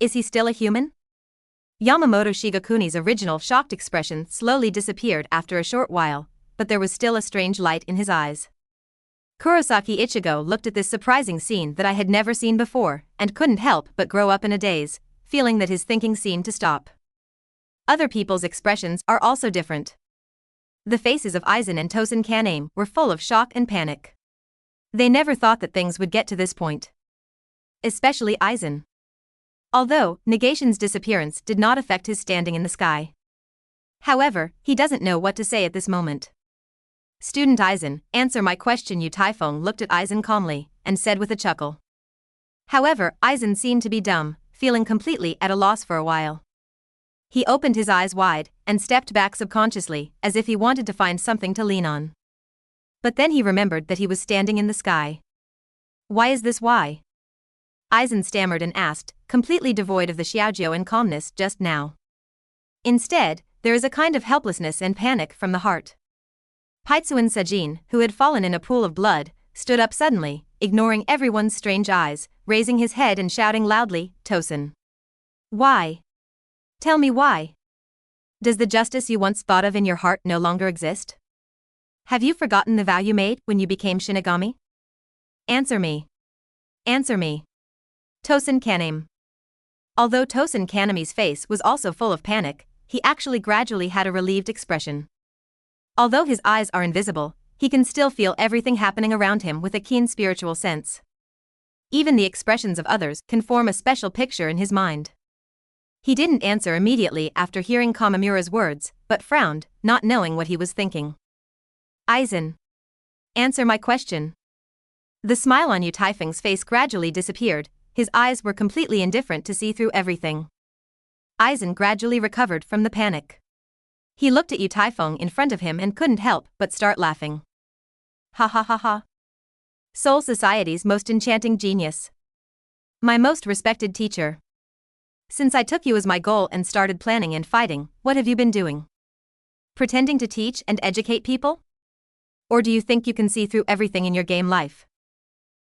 A: Is he still a human? Yamamoto Shigakuni's original shocked expression slowly disappeared after a short while, but there was still a strange light in his eyes. Kurosaki Ichigo looked at this surprising scene that I had never seen before, and couldn't help but grow up in a daze, feeling that his thinking seemed to stop. Other people's expressions are also different. The faces of Aizen and Tosen Kaname were full of shock and panic. They never thought that things would get to this point. Especially Aizen. Although negation's disappearance did not affect his standing in the sky. However, he doesn't know what to say at this moment. Student Aizen, answer my question. Yu Taifeng looked at Aizen calmly, and said with a chuckle. However, Aizen seemed to be dumb, feeling completely at a loss for a while. He opened his eyes wide, and stepped back subconsciously, as if he wanted to find something to lean on. But then he remembered that he was standing in the sky. Why is this why? Aizen stammered and asked, completely devoid of the xiaojiao and calmness just now. Instead, there is a kind of helplessness and panic from the heart. Paitsuin Sajin, who had fallen in a pool of blood, stood up suddenly, ignoring everyone's strange eyes, raising his head and shouting loudly, Tosen. Why? Tell me why. Does the justice you once thought of in your heart no longer exist? Have you forgotten the vow you made when you became Shinigami? Answer me. Answer me. Tosen Kaname. Although Tosen Kaname's face was also full of panic, he actually gradually had a relieved expression. Although his eyes are invisible, he can still feel everything happening around him with a keen spiritual sense. Even the expressions of others can form a special picture in his mind. He didn't answer immediately after hearing Kamamura's words, but frowned, not knowing what he was thinking. Aizen. Answer my question. The smile on Yu Taifeng's face gradually disappeared, his eyes were completely indifferent to see through everything. Aizen gradually recovered from the panic. He looked at Yu Taifeng in front of him and couldn't help but start laughing. Ha ha ha ha. Soul Society's most enchanting genius. My most respected teacher. Since I took you as my goal and started planning and fighting, what have you been doing? Pretending to teach and educate people? Or do you think you can see through everything in your game life?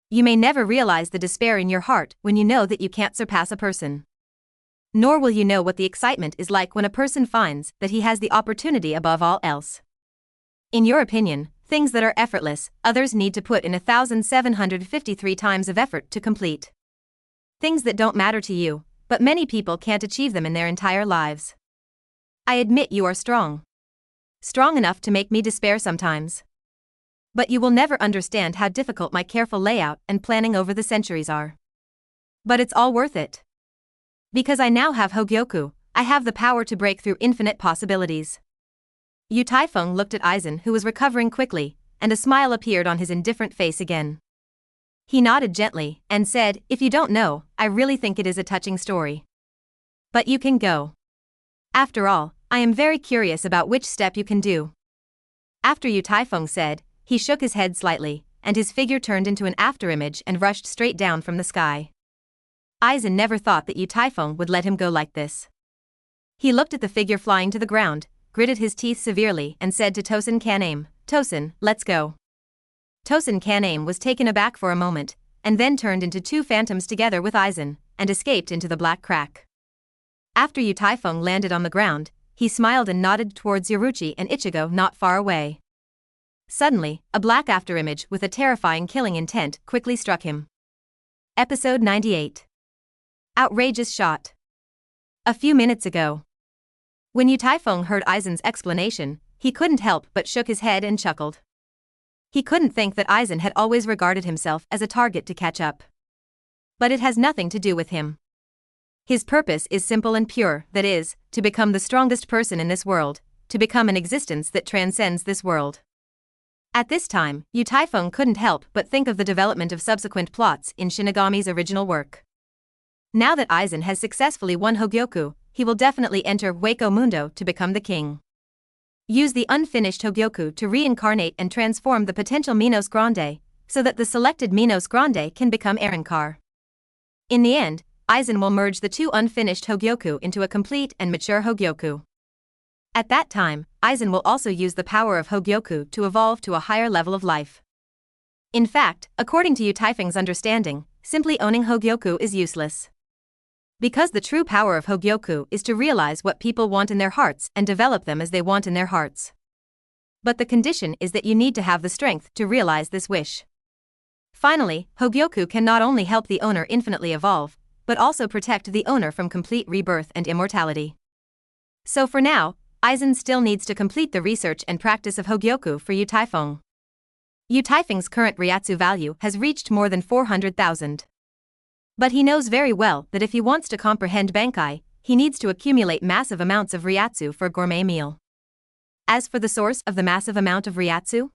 A: You may never realize the despair in your heart when you know that you can't surpass a person. Nor will you know what the excitement is like when a person finds that he has the opportunity above all else. In your opinion, things that are effortless, others need to put in 1,753 times of effort to complete. Things that don't matter to you, but many people can't achieve them in their entire lives. I admit you are strong. Strong enough to make me despair sometimes. But you will never understand how difficult my careful layout and planning over the centuries are. But it's all worth it. Because I now have Hogyoku, I have the power to break through infinite possibilities. Yu Taifeng looked at Aizen, who was recovering quickly, and a smile appeared on his indifferent face again. He nodded gently, and said, if you don't know, I really think it is a touching story. But you can go. After all, I am very curious about which step you can do. After Yu Taifeng said, he shook his head slightly, and his figure turned into an afterimage and rushed straight down from the sky. Aizen never thought that Yu Taifeng would let him go like this. He looked at the figure flying to the ground, gritted his teeth severely and said to Tosen Kaname, Tosen, let's go. Tosin Kaname was taken aback for a moment, and then turned into two phantoms together with Aizen, and escaped into the black crack. After Yu Taifeng landed on the ground, he smiled and nodded towards Yoruchi and Ichigo not far away. Suddenly, a black afterimage with a terrifying killing intent quickly struck him. Episode 98. Outrageous shot. A few minutes ago. When Yu Taifeng heard Aizen's explanation, he couldn't help but shook his head and chuckled. He couldn't think that Aizen had always regarded himself as a target to catch up. But it has nothing to do with him. His purpose is simple and pure, that is, to become the strongest person in this world, to become an existence that transcends this world. At this time, Yu Taifeng couldn't help but think of the development of subsequent plots in Shinigami's original work. Now that Aizen has successfully won Hogyoku, he will definitely enter Hueco Mundo to become the king. Use the unfinished Hogyoku to reincarnate and transform the potential Minos Grande, so that the selected Minos Grande can become Arrancar. In the end, Aizen will merge the two unfinished Hogyoku into a complete and mature Hogyoku. At that time, Aizen will also use the power of Hogyoku to evolve to a higher level of life. In fact, according to Yu Taifeng's understanding, simply owning Hogyoku is useless. Because the true power of Hogyoku is to realize what people want in their hearts and develop them as they want in their hearts. But the condition is that you need to have the strength to realize this wish. Finally, Hogyoku can not only help the owner infinitely evolve, but also protect the owner from complete rebirth and immortality. So for now, Aizen still needs to complete the research and practice of Hogyoku for Yu Taifeng. Yu Taifeng's current Ryatsu value has reached more than 400,000. But he knows very well that if he wants to comprehend Bankai, he needs to accumulate massive amounts of Ryatsu for a gourmet meal. As for the source of the massive amount of Ryatsu,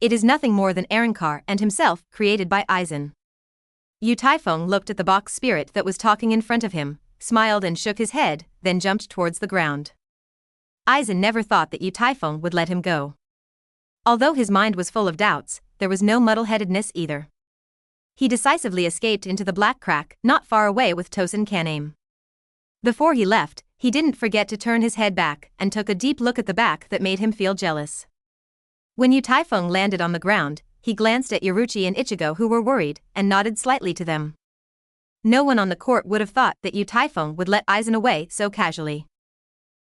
A: it is nothing more than Arrancar and himself created by Aizen. Yu Taifeng looked at the box spirit that was talking in front of him, smiled and shook his head, then jumped towards the ground. Aizen never thought that Yu Taifeng would let him go. Although his mind was full of doubts, there was no muddle-headedness either. He decisively escaped into the black crack not far away with Tosin Kaname. Before he left, he didn't forget to turn his head back and took a deep look at the back that made him feel jealous. When Yu Taifeng landed on the ground, he glanced at Yoruchi and Ichigo who were worried and nodded slightly to them. No one on the court would have thought that Yu Taifeng would let Aizen away so casually.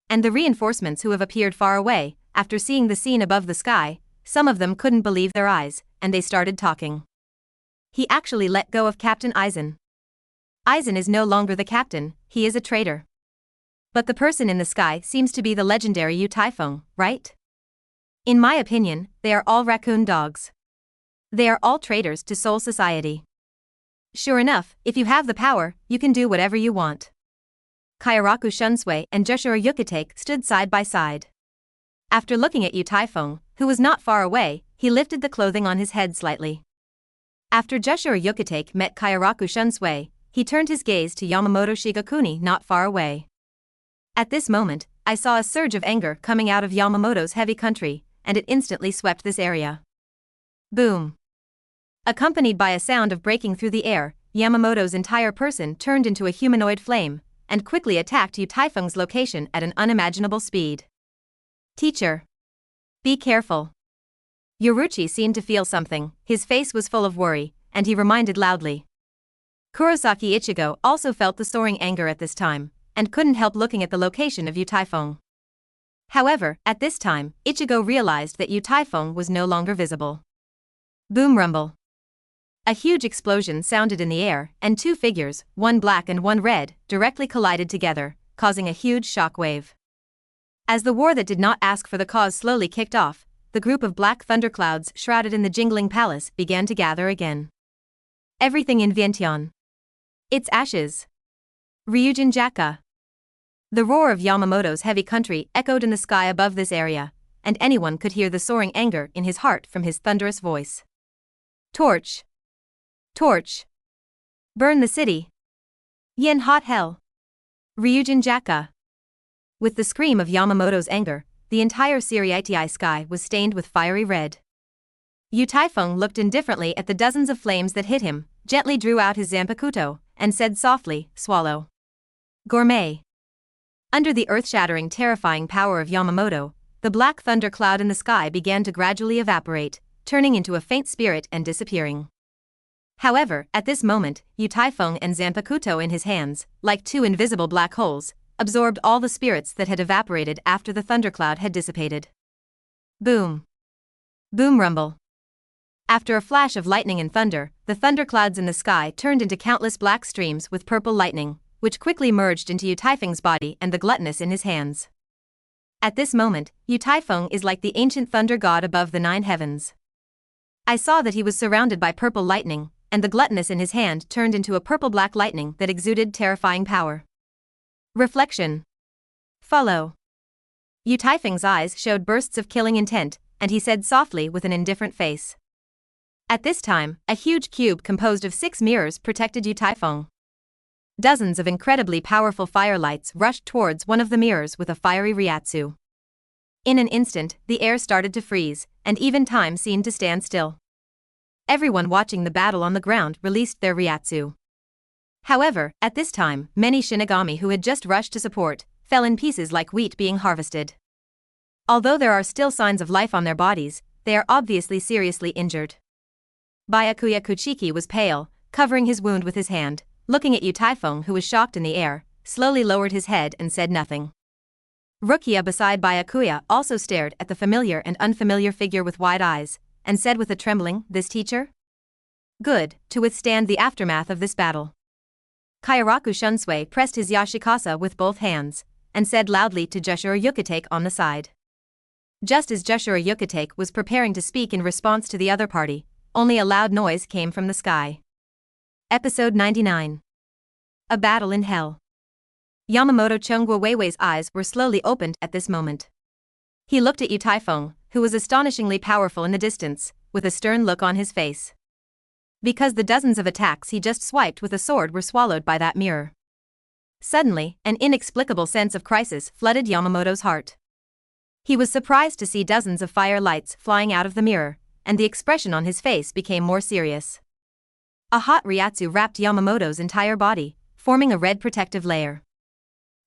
A: And the reinforcements who have appeared far away, after seeing the scene above the sky, some of them couldn't believe their eyes, and they started talking. He actually let go of Captain Aizen. Aizen is no longer the captain, he is a traitor. But the person in the sky seems to be the legendary Yu Taifeng, right? In my opinion, they are all raccoon dogs. They are all traitors to Soul Society. Sure enough, if you have the power, you can do whatever you want. Kairaku Shunsui and Joshua Yukitake stood side by side. After looking at Yu Taifeng, who was not far away, he lifted the clothing on his head slightly. After Joshua Yukitake met Kairaku Shunsui, he turned his gaze to Yamamoto Shigakuni not far away. At this moment, I saw a surge of anger coming out of Yamamoto's heavy country, and it instantly swept this area. Boom! Accompanied by a sound of breaking through the air, Yamamoto's entire person turned into a humanoid flame, and quickly attacked Yu Taifeng's location at an unimaginable speed. Teacher! Be careful! Yoruchi seemed to feel something, his face was full of worry, and he reminded loudly. Kurosaki Ichigo also felt the soaring anger at this time, and couldn't help looking at the location of Yu Taifeng. However, at this time, Ichigo realized that Yu Taifeng was no longer visible. Boom rumble! A huge explosion sounded in the air, and two figures, one black and one red, directly collided together, causing a huge shock wave. As the war that did not ask for the cause slowly kicked off, the group of black thunderclouds shrouded in the jingling palace began to gather again. Everything in Vientiane. Its ashes. Ryujin Jaka. The roar of Yamamoto's heavy country echoed in the sky above this area, and anyone could hear the soaring anger in his heart from his thunderous voice. Torch! Torch! Burn the city! Yen hot hell! Ryujin Jaka! With the scream of Yamamoto's anger, the entire Siriitii sky was stained with fiery red. Yu Taifeng looked indifferently at the dozens of flames that hit him, gently drew out his Zanpakuto, and said softly, swallow. Gourmet! Under the earth-shattering terrifying power of Yamamoto, the black thunder cloud in the sky began to gradually evaporate, turning into a faint spirit and disappearing. However, at this moment, Yu Taifeng and Zanpakuto in his hands, like two invisible black holes, absorbed all the spirits that had evaporated after the thundercloud had dissipated. Boom. Boom rumble. After a flash of lightning and thunder, the thunderclouds in the sky turned into countless black streams with purple lightning, which quickly merged into Yu Taifeng's body and the gluttonous in his hands. At this moment, Yu Taifeng is like the ancient thunder god above the 9 heavens. I saw that he was surrounded by purple lightning, and the gluttonous in his hand turned into a purple-black lightning that exuded terrifying power. Reflection. Follow. Yu Taifeng's eyes showed bursts of killing intent, and he said softly with an indifferent face. At this time, a huge cube composed of 6 mirrors protected Yu Taifeng. Dozens of incredibly powerful firelights rushed towards one of the mirrors with a fiery ryatsu. In an instant, the air started to freeze, and even time seemed to stand still. Everyone watching the battle on the ground released their ryatsu. However, at this time, many Shinigami who had just rushed to support fell in pieces like wheat being harvested. Although there are still signs of life on their bodies, they are obviously seriously injured. Byakuya Kuchiki was pale, covering his wound with his hand, looking at Yu Taifeng, who was shocked in the air, slowly lowered his head and said nothing. Rukia beside Byakuya also stared at the familiar and unfamiliar figure with wide eyes, and said with a trembling, "This teacher? Good, to withstand the aftermath of this battle." Kairaku Shunsui pressed his yashikasa with both hands, and said loudly to Joshua Yukitake on the side. Just as Joshua Yukitake was preparing to speak in response to the other party, only a loud noise came from the sky. Episode 99. A Battle in Hell. Yamamoto Chungwa Weiwei's eyes were slowly opened at this moment. He looked at Yu Taifeng, who was astonishingly powerful in the distance, with a stern look on his face. Because the dozens of attacks he just swiped with a sword were swallowed by that mirror. Suddenly, an inexplicable sense of crisis flooded Yamamoto's heart. He was surprised to see dozens of fire lights flying out of the mirror, and the expression on his face became more serious. A hot ryatsu wrapped Yamamoto's entire body, forming a red protective layer.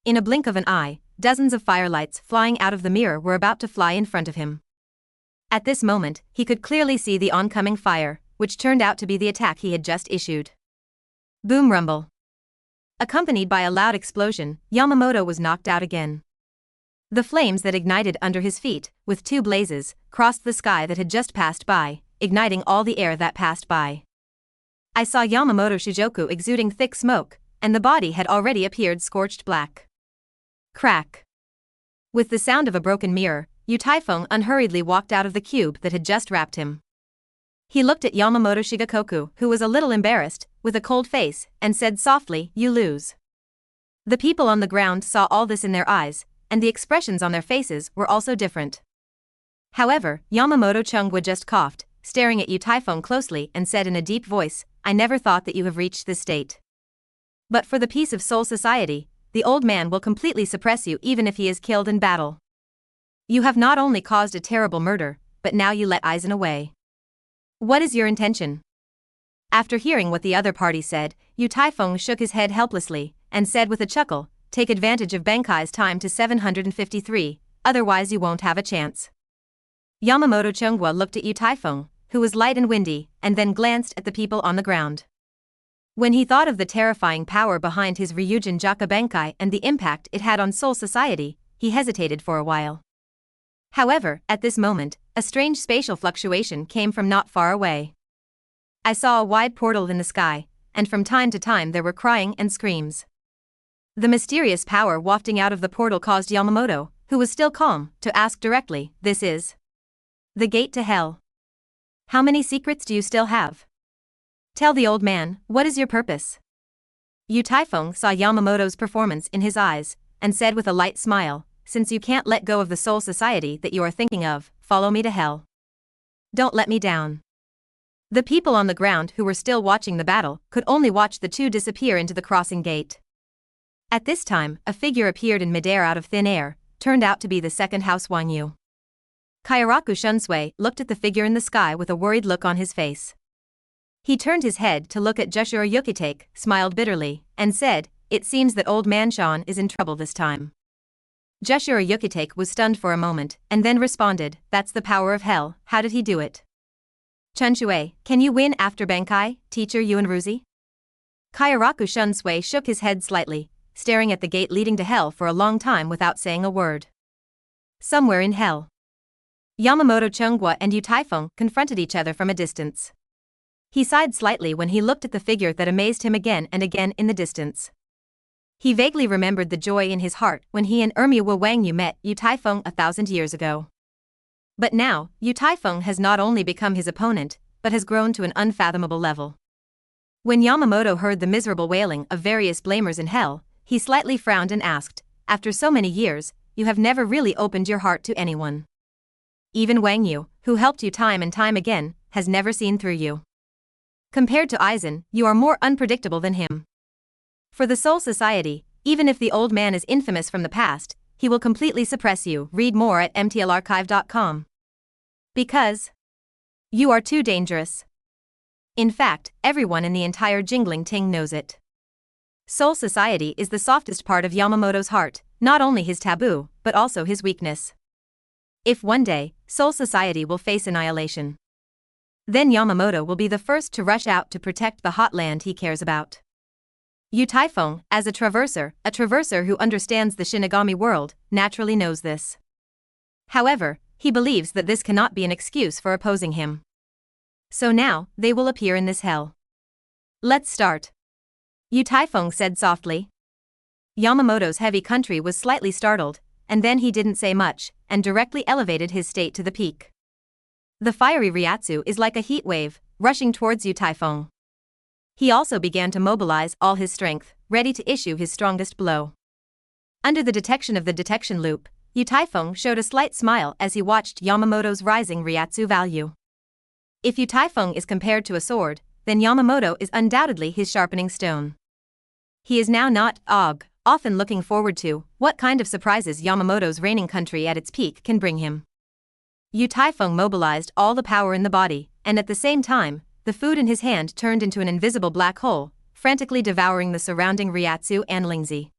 A: In a blink of an eye, dozens of firelights flying out of the mirror were about to fly in front of him. At this moment, he could clearly see the oncoming fire, which turned out to be the attack he had just issued. Boom rumble. Accompanied by a loud explosion, Yamamoto was knocked out again. The flames that ignited under his feet, with 2 blazes, crossed the sky that had just passed by, igniting all the air that passed by. I saw Yamamoto Shijoku exuding thick smoke, and the body had already appeared scorched black. Crack. With the sound of a broken mirror, Yu Taifeng unhurriedly walked out of the cube that had just wrapped him. He looked at Yamamoto Shigekoku, who was a little embarrassed, with a cold face, and said softly, "You lose." The people on the ground saw all this in their eyes, and the expressions on their faces were also different. However, Yamamoto Chungwa just coughed, staring at Yu Taifeng closely, and said in a deep voice, "I never thought that you have reached this state. But for the peace of Soul Society, the old man will completely suppress you even if he is killed in battle. You have not only caused a terrible murder, but now you let Aizen away. What is your intention?" After hearing what the other party said, Yu Taifeng shook his head helplessly, and said with a chuckle, "Take advantage of Benkai's time to 753, otherwise you won't have a chance." Yamamoto Chungwa looked at Yu Taifeng, who was light and windy, and then glanced at the people on the ground. When he thought of the terrifying power behind his Ryujin Jaka Benkai and the impact it had on Soul Society, he hesitated for a while. However, at this moment, a strange spatial fluctuation came from not far away. I saw a wide portal in the sky, and from time to time there were crying and screams. The mysterious power wafting out of the portal caused Yamamoto, who was still calm, to ask directly, "This is the gate to hell. How many secrets do you still have? Tell the old man, what is your purpose?" Yu Taifeng saw Yamamoto's performance in his eyes, and said with a light smile, "Since you can't let go of the Soul Society that you are thinking of, follow me to hell. Don't let me down." The people on the ground who were still watching the battle could only watch the two disappear into the crossing gate. At this time, a figure appeared in midair out of thin air, turned out to be the second House Wanyu. Kairaku Shunsui looked at the figure in the sky with a worried look on his face. He turned his head to look at Joshua Yukitake, smiled bitterly, and said, "It seems that old man Sean is in trouble this time." Joshua Yukitake was stunned for a moment, and then responded, "That's the power of hell, how did he do it?" Chunshue, can you win after Bankai, teacher Genryūsai? Kairaku Shunsui shook his head slightly, staring at the gate leading to hell for a long time without saying a word. Somewhere in hell, Yamamoto Chunghwa and Yu Taifeng confronted each other from a distance. He sighed slightly when he looked at the figure that amazed him again and again in the distance. He vaguely remembered the joy in his heart when he and Ermiwa Wangyu met Yu Taifeng 1,000 years ago. But now, Yu Taifeng has not only become his opponent, but has grown to an unfathomable level. When Yamamoto heard the miserable wailing of various blamers in hell, he slightly frowned and asked, "After so many years, you have never really opened your heart to anyone. Even Wangyu, who helped you time and time again, has never seen through you. Compared to Aizen, you are more unpredictable than him. For the Soul Society, even if the old man is infamous from the past, he will completely suppress you." Read more at mtlarchive.com. Because you are too dangerous. In fact, everyone in the entire Jingling Ting knows it. Soul Society is the softest part of Yamamoto's heart, not only his taboo, but also his weakness. If one day, Soul Society will face annihilation, then Yamamoto will be the first to rush out to protect the hot land he cares about. Yu Taifeng, as a traverser who understands the Shinigami world, naturally knows this. However, he believes that this cannot be an excuse for opposing him. So now, they will appear in this hell. Let's start. Yu Taifeng said softly. Yamamoto's heavy country was slightly startled, and then he didn't say much, and directly elevated his state to the peak. The fiery Ryatsu is like a heat wave, rushing towards Yu Taifeng. He also began to mobilize all his strength, ready to issue his strongest blow. Under the detection of the detection loop, Yu Taifeng showed a slight smile as he watched Yamamoto's rising Ryatsu value. If Yu Taifeng is compared to a sword, then Yamamoto is undoubtedly his sharpening stone. He is now not often looking forward to what kind of surprises Yamamoto's reigning country at its peak can bring him. Yu Taifeng mobilized all the power in the body, and at the same time, the food in his hand turned into an invisible black hole, frantically devouring the surrounding Ryatsu and Lingzi.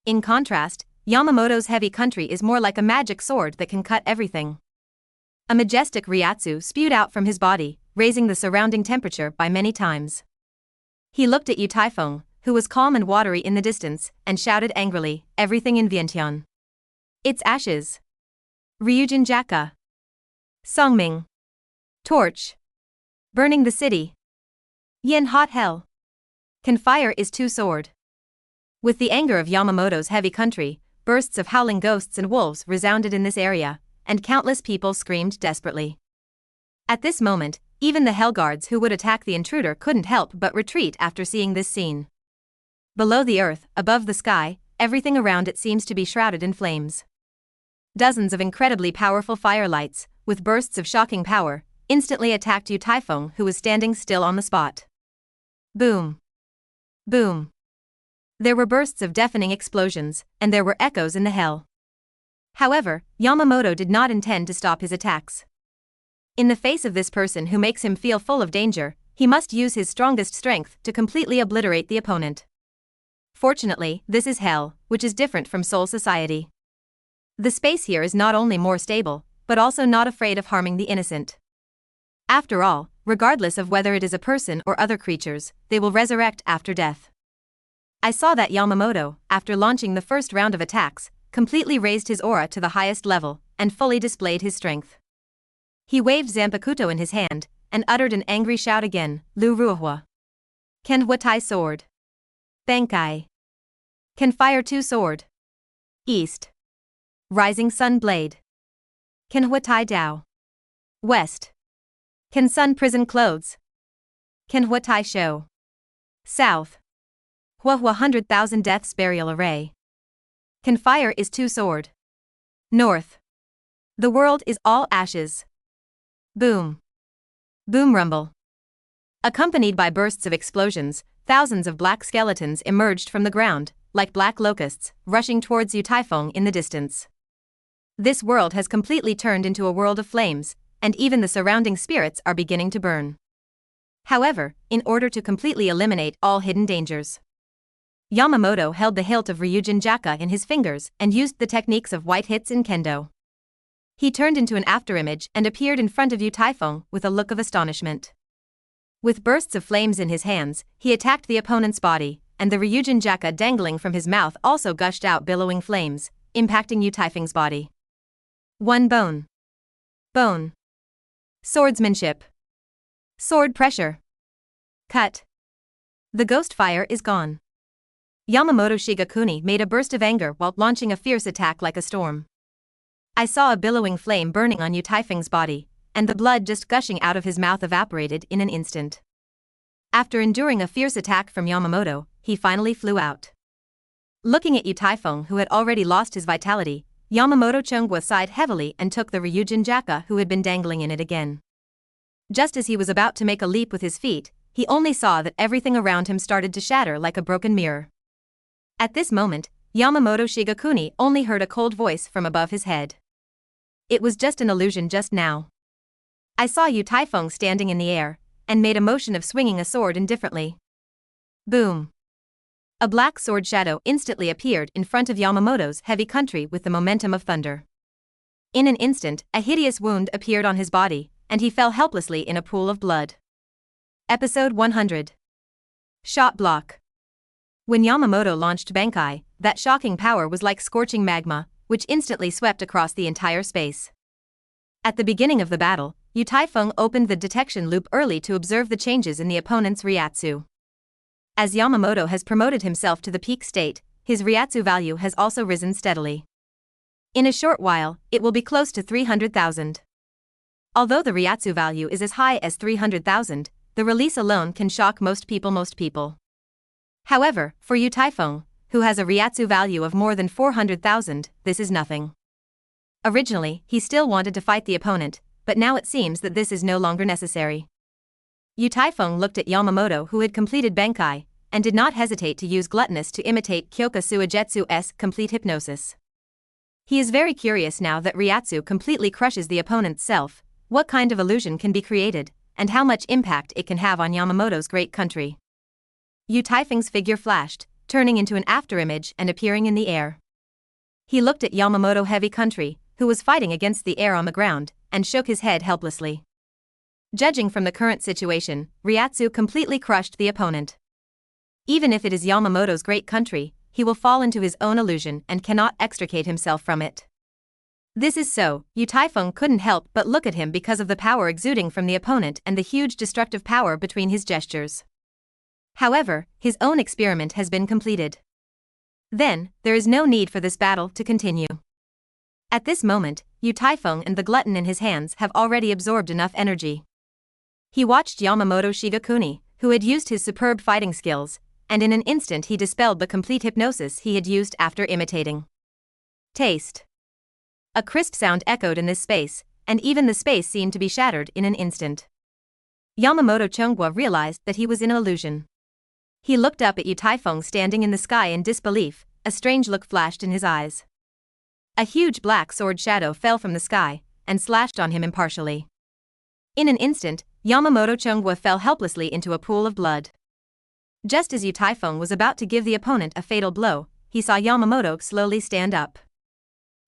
A: In contrast, Yamamoto's heavy country is more like a magic sword that can cut everything. A majestic Ryatsu spewed out from his body, raising the surrounding temperature by many times. He looked at Yu Taifeng, who was calm and watery in the distance, and shouted angrily, "Everything in Vientiane. It's ashes. Ryujin Jaka. Songming. Torch. Burning the city. Yin hot hell. Can fire is too sword." With the anger of Yamamoto's heavy country, bursts of howling ghosts and wolves resounded in this area, and countless people screamed desperately. At this moment, even the Hellguards who would attack the intruder couldn't help but retreat after seeing this scene. Below the earth, above the sky, everything around it seems to be shrouded in flames. Dozens of incredibly powerful firelights, with bursts of shocking power, instantly attacked Yu Taifeng, who was standing still on the spot. Boom. Boom. There were bursts of deafening explosions, and there were echoes in the hell. However, Yamamoto did not intend to stop his attacks. In the face of this person who makes him feel full of danger, he must use his strongest strength to completely obliterate the opponent. Fortunately, this is hell, which is different from Soul Society. The space here is not only more stable, but also not afraid of harming the innocent. After all, regardless of whether it is a person or other creatures, they will resurrect after death. I saw that Yamamoto, after launching the first round of attacks, completely raised his aura to the highest level, and fully displayed his strength. He waved Zanpakuto in his hand, and uttered an angry shout again, "Lu Ruahua. Can Watai sword. Bankai. Can fire two sword. East. Rising sun blade. Can Watai Dao. West. Can sun prison clothes. Can Watai show. South. Huahua 100,000 deaths burial array. Can fire is two sword. North. The world is all ashes. Boom. Boom rumble. Accompanied by bursts of explosions, thousands of black skeletons emerged from the ground, like black locusts, rushing towards Yu Taifeng in the distance. This world has completely turned into a world of flames, and even the surrounding spirits are beginning to burn. However, in order to completely eliminate all hidden dangers, Yamamoto held the hilt of Ryujin Jaka in his fingers and used the techniques of white hits in kendo. He turned into an afterimage and appeared in front of Yu Taifeng with a look of astonishment. With bursts of flames in his hands, he attacked the opponent's body, and the Ryujin Jaka dangling from his mouth also gushed out billowing flames, impacting Yu Taifeng's body. One bone. Bone. Swordsmanship. Sword pressure. Cut. The ghost fire is gone. Yamamoto Shigakuni made a burst of anger while launching a fierce attack like a storm. I saw a billowing flame burning on Yu Taifeng's body, and the blood just gushing out of his mouth evaporated in an instant. After enduring a fierce attack from Yamamoto, he finally flew out. Looking at Yu Taifeng, who had already lost his vitality, Yamamoto Chungwa sighed heavily and took the Ryujin Jaka who had been dangling in it again. Just as he was about to make a leap with his feet, he only saw that everything around him started to shatter like a broken mirror. At this moment, Yamamoto Shigakuni only heard a cold voice from above his head. It was just an illusion just now. I saw Yu Taifeng standing in the air, and made a motion of swinging a sword indifferently. Boom. A black sword shadow instantly appeared in front of Yamamoto's heavy country with the momentum of thunder. In an instant, a hideous wound appeared on his body, and he fell helplessly in a pool of blood. Episode 100. Shot block. When Yamamoto launched Bankai, that shocking power was like scorching magma, which instantly swept across the entire space. At the beginning of the battle, Yu Taifeng opened the detection loop early to observe the changes in the opponent's Ryatsu. As Yamamoto has promoted himself to the peak state, his Ryatsu value has also risen steadily. In a short while, it will be close to 300,000. Although the Ryatsu value is as high as 300,000, the release alone can shock most people. However, for Yu Taifeng, who has a Ryatsu value of more than 400,000, this is nothing. Originally, he still wanted to fight the opponent, but now it seems that this is no longer necessary. Yu Taifeng looked at Yamamoto, who had completed Bankai, and did not hesitate to use Gluttonous to imitate Kyoka Suigetsu's complete hypnosis. He is very curious now that Ryatsu completely crushes the opponent's self, what kind of illusion can be created, and how much impact it can have on Yamamoto's great country. Yu Taifeng's figure flashed, turning into an afterimage and appearing in the air. He looked at Yamamoto Heavy Country, who was fighting against the air on the ground, and shook his head helplessly. Judging from the current situation, Ryatsu completely crushed the opponent. Even if it is Yamamoto's great country, he will fall into his own illusion and cannot extricate himself from it. This is so, Yu Taifeng couldn't help but look at him because of the power exuding from the opponent and the huge destructive power between his gestures. However, his own experiment has been completed. Then, there is no need for this battle to continue. At this moment, Yu Taifeng and the glutton in his hands have already absorbed enough energy. He watched Yamamoto Shigakuni, who had used his superb fighting skills, and in an instant he dispelled the complete hypnosis he had used after imitating. Taste. A crisp sound echoed in this space, and even the space seemed to be shattered in an instant. Yamamoto Chungwa realized that he was in an illusion. He looked up at Yu Taifeng standing in the sky in disbelief, a strange look flashed in his eyes. A huge black sword shadow fell from the sky, and slashed on him impartially. In an instant, Yamamoto Chungwa fell helplessly into a pool of blood. Just as Yu Taifeng was about to give the opponent a fatal blow, he saw Yamamoto slowly stand up.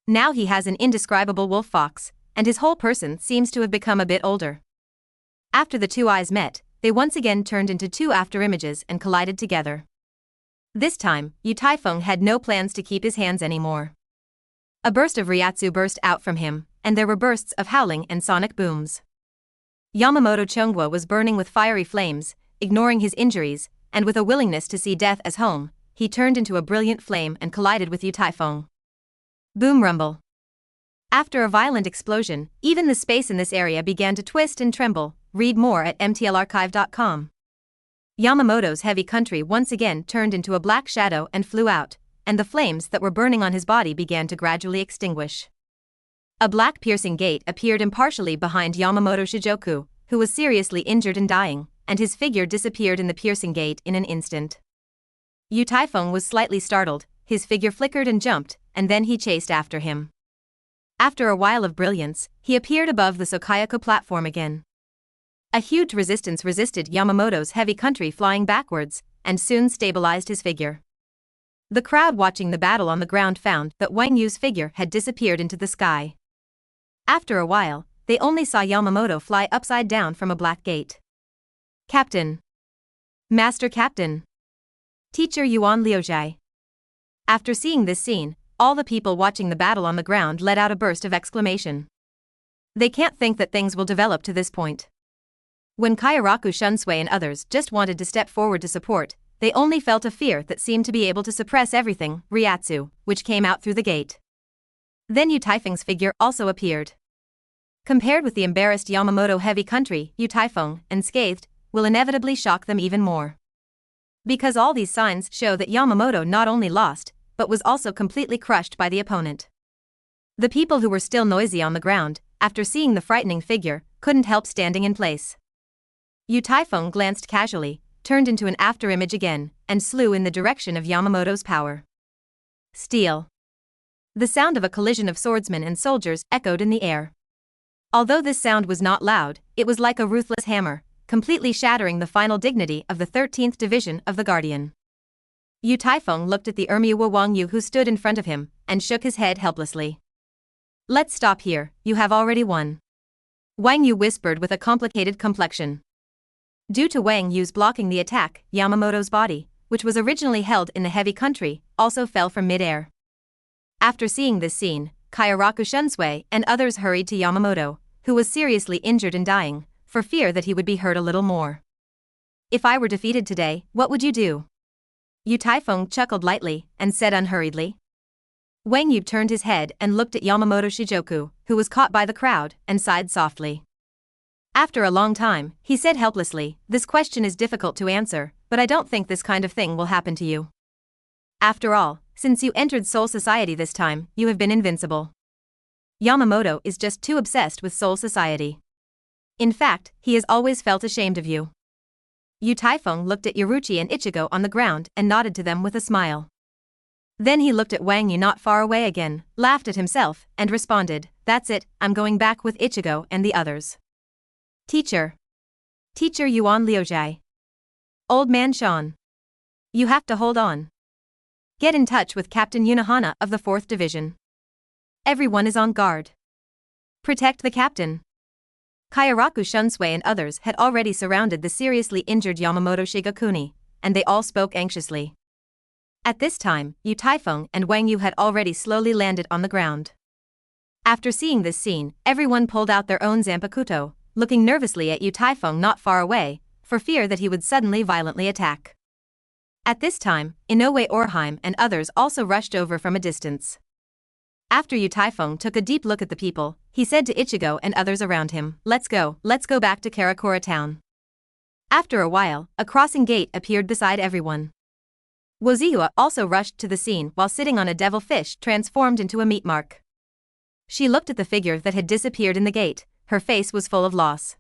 A: Now he has an indescribable wolf fox, and his whole person seems to have become a bit older. After the two eyes met, they once again turned into two afterimages and collided together. This time, Yu Taifeng had no plans to keep his hands anymore. A burst of Ryatsu burst out from him, and there were bursts of howling and sonic booms. Yamamoto Chungwa was burning with fiery flames, ignoring his injuries, and with a willingness to see death as home, he turned into a brilliant flame and collided with Yu Taifeng. Boom rumble. After a violent explosion, even the space in this area began to twist and tremble. Read more at mtlarchive.com. Yamamoto's heavy country once again turned into a black shadow and flew out, and the flames that were burning on his body began to gradually extinguish. A black piercing gate appeared impartially behind Yamamoto Shijoku, who was seriously injured and dying, and his figure disappeared in the piercing gate in an instant. Yu Taifeng was slightly startled, his figure flickered and jumped, and then he chased after him. After a while of brilliance, he appeared above the Sōsuke platform again. A huge resistance resisted Yamamoto's heavy country flying backwards, and soon stabilized his figure. The crowd watching the battle on the ground found that Wang Yu's figure had disappeared into the sky. After a while, they only saw Yamamoto fly upside down from a black gate. Captain. Master Captain. Teacher Yuan Liujai. After seeing this scene, all the people watching the battle on the ground let out a burst of exclamation. They can't think that things will develop to this point. When Kairaku Shunsui and others just wanted to step forward to support, they only felt a fear that seemed to be able to suppress everything, Ryatsu, which came out through the gate. Then Yu Taifeng's figure also appeared. Compared with the embarrassed Yamamoto heavy country, Yu Taifeng, unscathed, will inevitably shock them even more. Because all these signs show that Yamamoto not only lost, but was also completely crushed by the opponent. The people who were still noisy on the ground, after seeing the frightening figure, couldn't help standing in place. Yu Taifeng glanced casually, turned into an afterimage again, and slew in the direction of Yamamoto's power. Steel. The sound of a collision of swordsmen and soldiers echoed in the air. Although this sound was not loud, it was like a ruthless hammer, completely shattering the final dignity of the 13th Division of the Guardian. Yu Taifeng looked at the Ermiwa Wang Yu who stood in front of him, and shook his head helplessly. Let's stop here, you have already won. Wang Yu whispered with a complicated complexion. Due to Wang Yu's blocking the attack, Yamamoto's body, which was originally held in the heavy country, also fell from mid-air. After seeing this scene, Kairaku Shunsui and others hurried to Yamamoto, who was seriously injured and dying, for fear that he would be hurt a little more. If I were defeated today, what would you do? Yu Taifeng chuckled lightly, and said unhurriedly. Wang Yu turned his head and looked at Yamamoto Shijoku, who was caught by the crowd, and sighed softly. After a long time, he said helplessly, this question is difficult to answer, but I don't think this kind of thing will happen to you. After all, since you entered Soul Society this time, you have been invincible. Yamamoto is just too obsessed with Soul Society. In fact, he has always felt ashamed of you. Yu Taifeng looked at Yaruchi and Ichigo on the ground and nodded to them with a smile. Then he looked at Wang Yu not far away again, laughed at himself, and responded, that's it, I'm going back with Ichigo and the others. Teacher. Teacher Yuan Liujai. Old man Sean. You have to hold on. Get in touch with Captain Yunahana of the 4th Division. Everyone is on guard. Protect the captain. Kairaku Shunsui and others had already surrounded the seriously injured Yamamoto Shigakuni, and they all spoke anxiously. At this time, Yu Taifeng and Wang Yu had already slowly landed on the ground. After seeing this scene, everyone pulled out their own Zanpakuto, looking nervously at Yu Taifeng not far away, for fear that he would suddenly violently attack. At this time, Inoue Orheim and others also rushed over from a distance. After Yu Taifeng took a deep look at the people, he said to Ichigo and others around him, let's go back to Karakura town. After a while, a crossing gate appeared beside everyone. Woziua also rushed to the scene while sitting on a devil fish transformed into a meat mark. She looked at the figure that had disappeared in the gate, her face was full of loss.